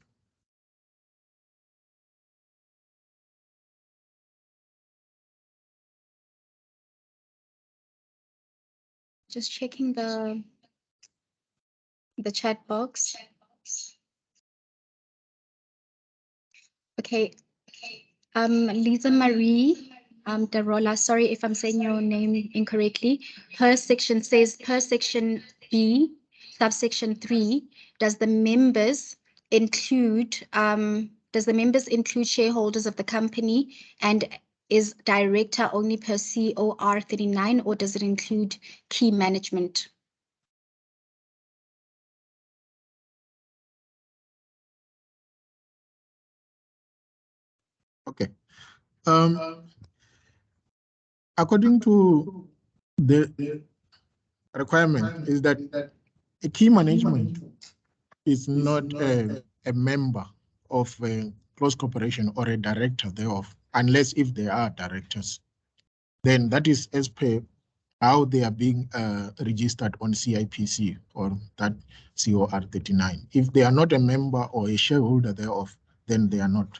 Just checking the chat box. Okay. Lisa Marie Darola, sorry if I'm saying your name incorrectly. Her section says, per section B, subsection 3, does the members include shareholders of the company, and is director only per COR 39, or does it include key management? Okay. According to the requirement, is that a key management is not a member of a close corporation or a director thereof, unless if they are directors. Then that is as per how they are being registered on CIPC or that COR 39. If they are not a member or a shareholder thereof, then they are not.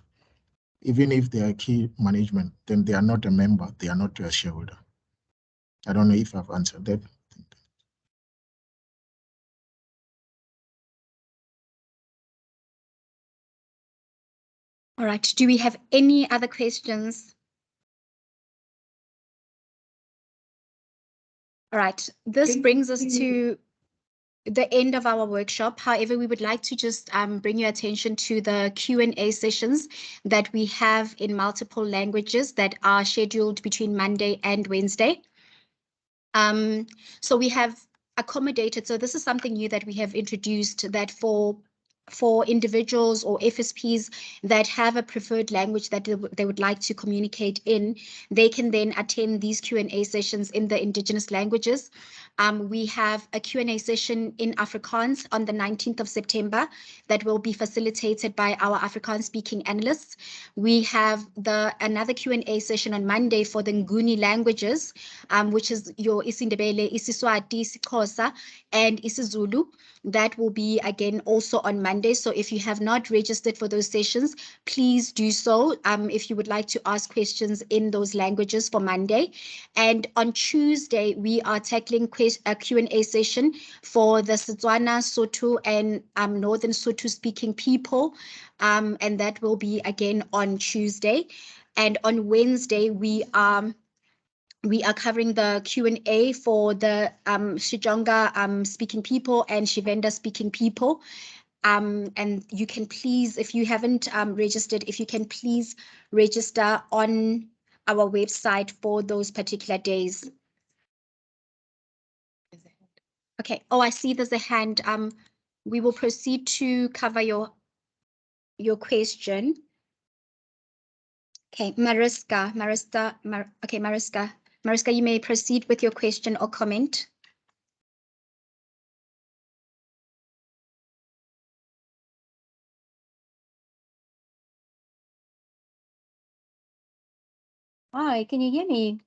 Even if they are key management, then they are not a member, they are not a shareholder. I don't know if I've answered that. All right, do we have any other questions? All right, this brings us to the end of our workshop. However, we would like to just bring your attention to the Q&A sessions that we have in multiple languages that are scheduled between Monday and Wednesday. So we have accommodated, so this is something new that we have introduced, that for individuals or FSPs that have a preferred language that they would like to communicate in, they can then attend these Q&A sessions in the indigenous languages. We have a Q&A session in Afrikaans on the 19th of September that will be facilitated by our Afrikaans speaking analysts. We have another Q&A session on Monday for the Nguni languages, which is your isiNdebele, isiSwati, isiXhosa, and isiZulu. That will be again also on Monday. So if you have not registered for those sessions, please do so if you would like to ask questions in those languages for Monday. And on Tuesday, we are tackling a Q&A session for the Setswana, Sotho, and Northern Sotho speaking people. And that will be again on Tuesday. And on Wednesday, we are covering the Q&A for the Shijonga speaking people and Shivenda speaking people. And you can please, if you haven't registered, if you can please register on our website for those particular days. Okay. Oh, I see there's a hand. We will proceed to cover your question. Okay, Mariska, you may proceed with your question or comment. Hi, can you hear me?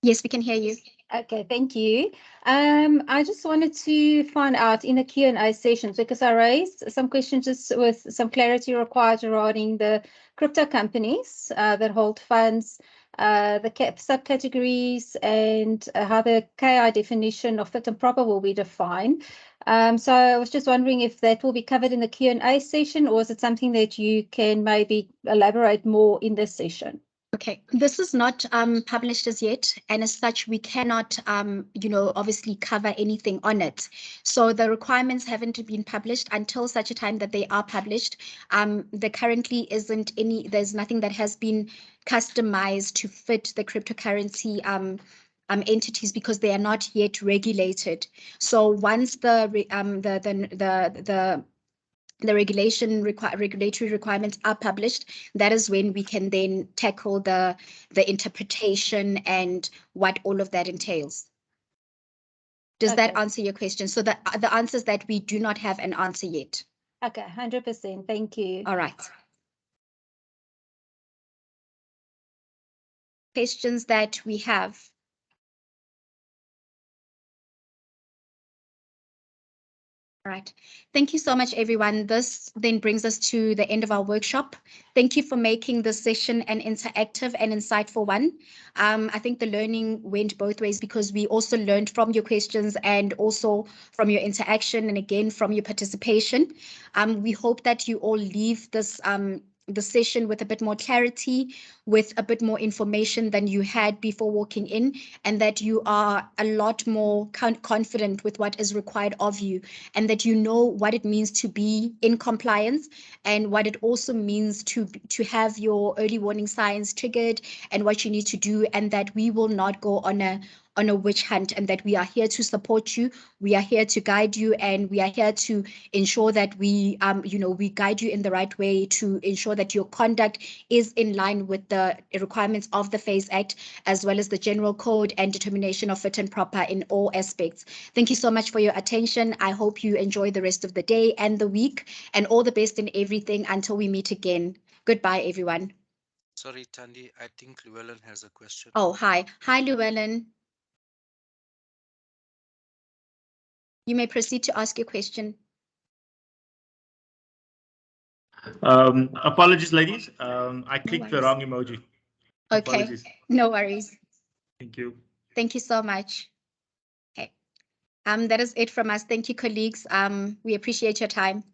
Yes, we can hear you. Okay, thank you. I just wanted to find out in the Q&A sessions, because I raised some questions just with some clarity required regarding the crypto companies that hold funds, the subcategories, and how the KI definition of fit and proper will be defined. So I was just wondering if that will be covered in the Q&A session, or is it something that you can maybe elaborate more in this session? Okay, this is not published as yet, and as such, we cannot, obviously cover anything on it. So the requirements haven't been published until such a time that they are published. There currently isn't any. There's nothing that has been customized to fit the cryptocurrency entities because they are not yet regulated. So once the regulatory requirements are published, that is when we can then tackle the interpretation and what all of that entails. Does that answer your question? So the answer is that we do not have an answer yet. Okay, 100%. Thank you. All right. Questions that we have. All right. Thank you so much, everyone. This then brings us to the end of our workshop. Thank you for making this session an interactive and insightful one. I think the learning went both ways because we also learned from your questions and also from your interaction and again from your participation. We hope that you all leave this the session with a bit more clarity, with a bit more information than you had before walking in, and that you are a lot more confident with what is required of you, and that you know what it means to be in compliance and what it also means to have your early warning signs triggered and what you need to do, and that we will not go on a witch hunt, and that we are here to support you, we are here to guide you, and we are here to ensure that we we guide you in the right way to ensure that your conduct is in line with the requirements of the FACE Act, as well as the general code and determination of fit and proper in all aspects. Thank you so much for your attention. I hope you enjoy the rest of the day and the week, and all the best in everything until we meet again. Goodbye, everyone. Sorry, Thandi, I think Llewellyn has a question. Oh, hi. Hi, Llewellyn. You may proceed to ask your question. Apologies, ladies. I clicked the wrong emoji. Okay, apologies. No worries. Thank you. Thank you so much. Okay. That is it from us. Thank you, colleagues. We appreciate your time.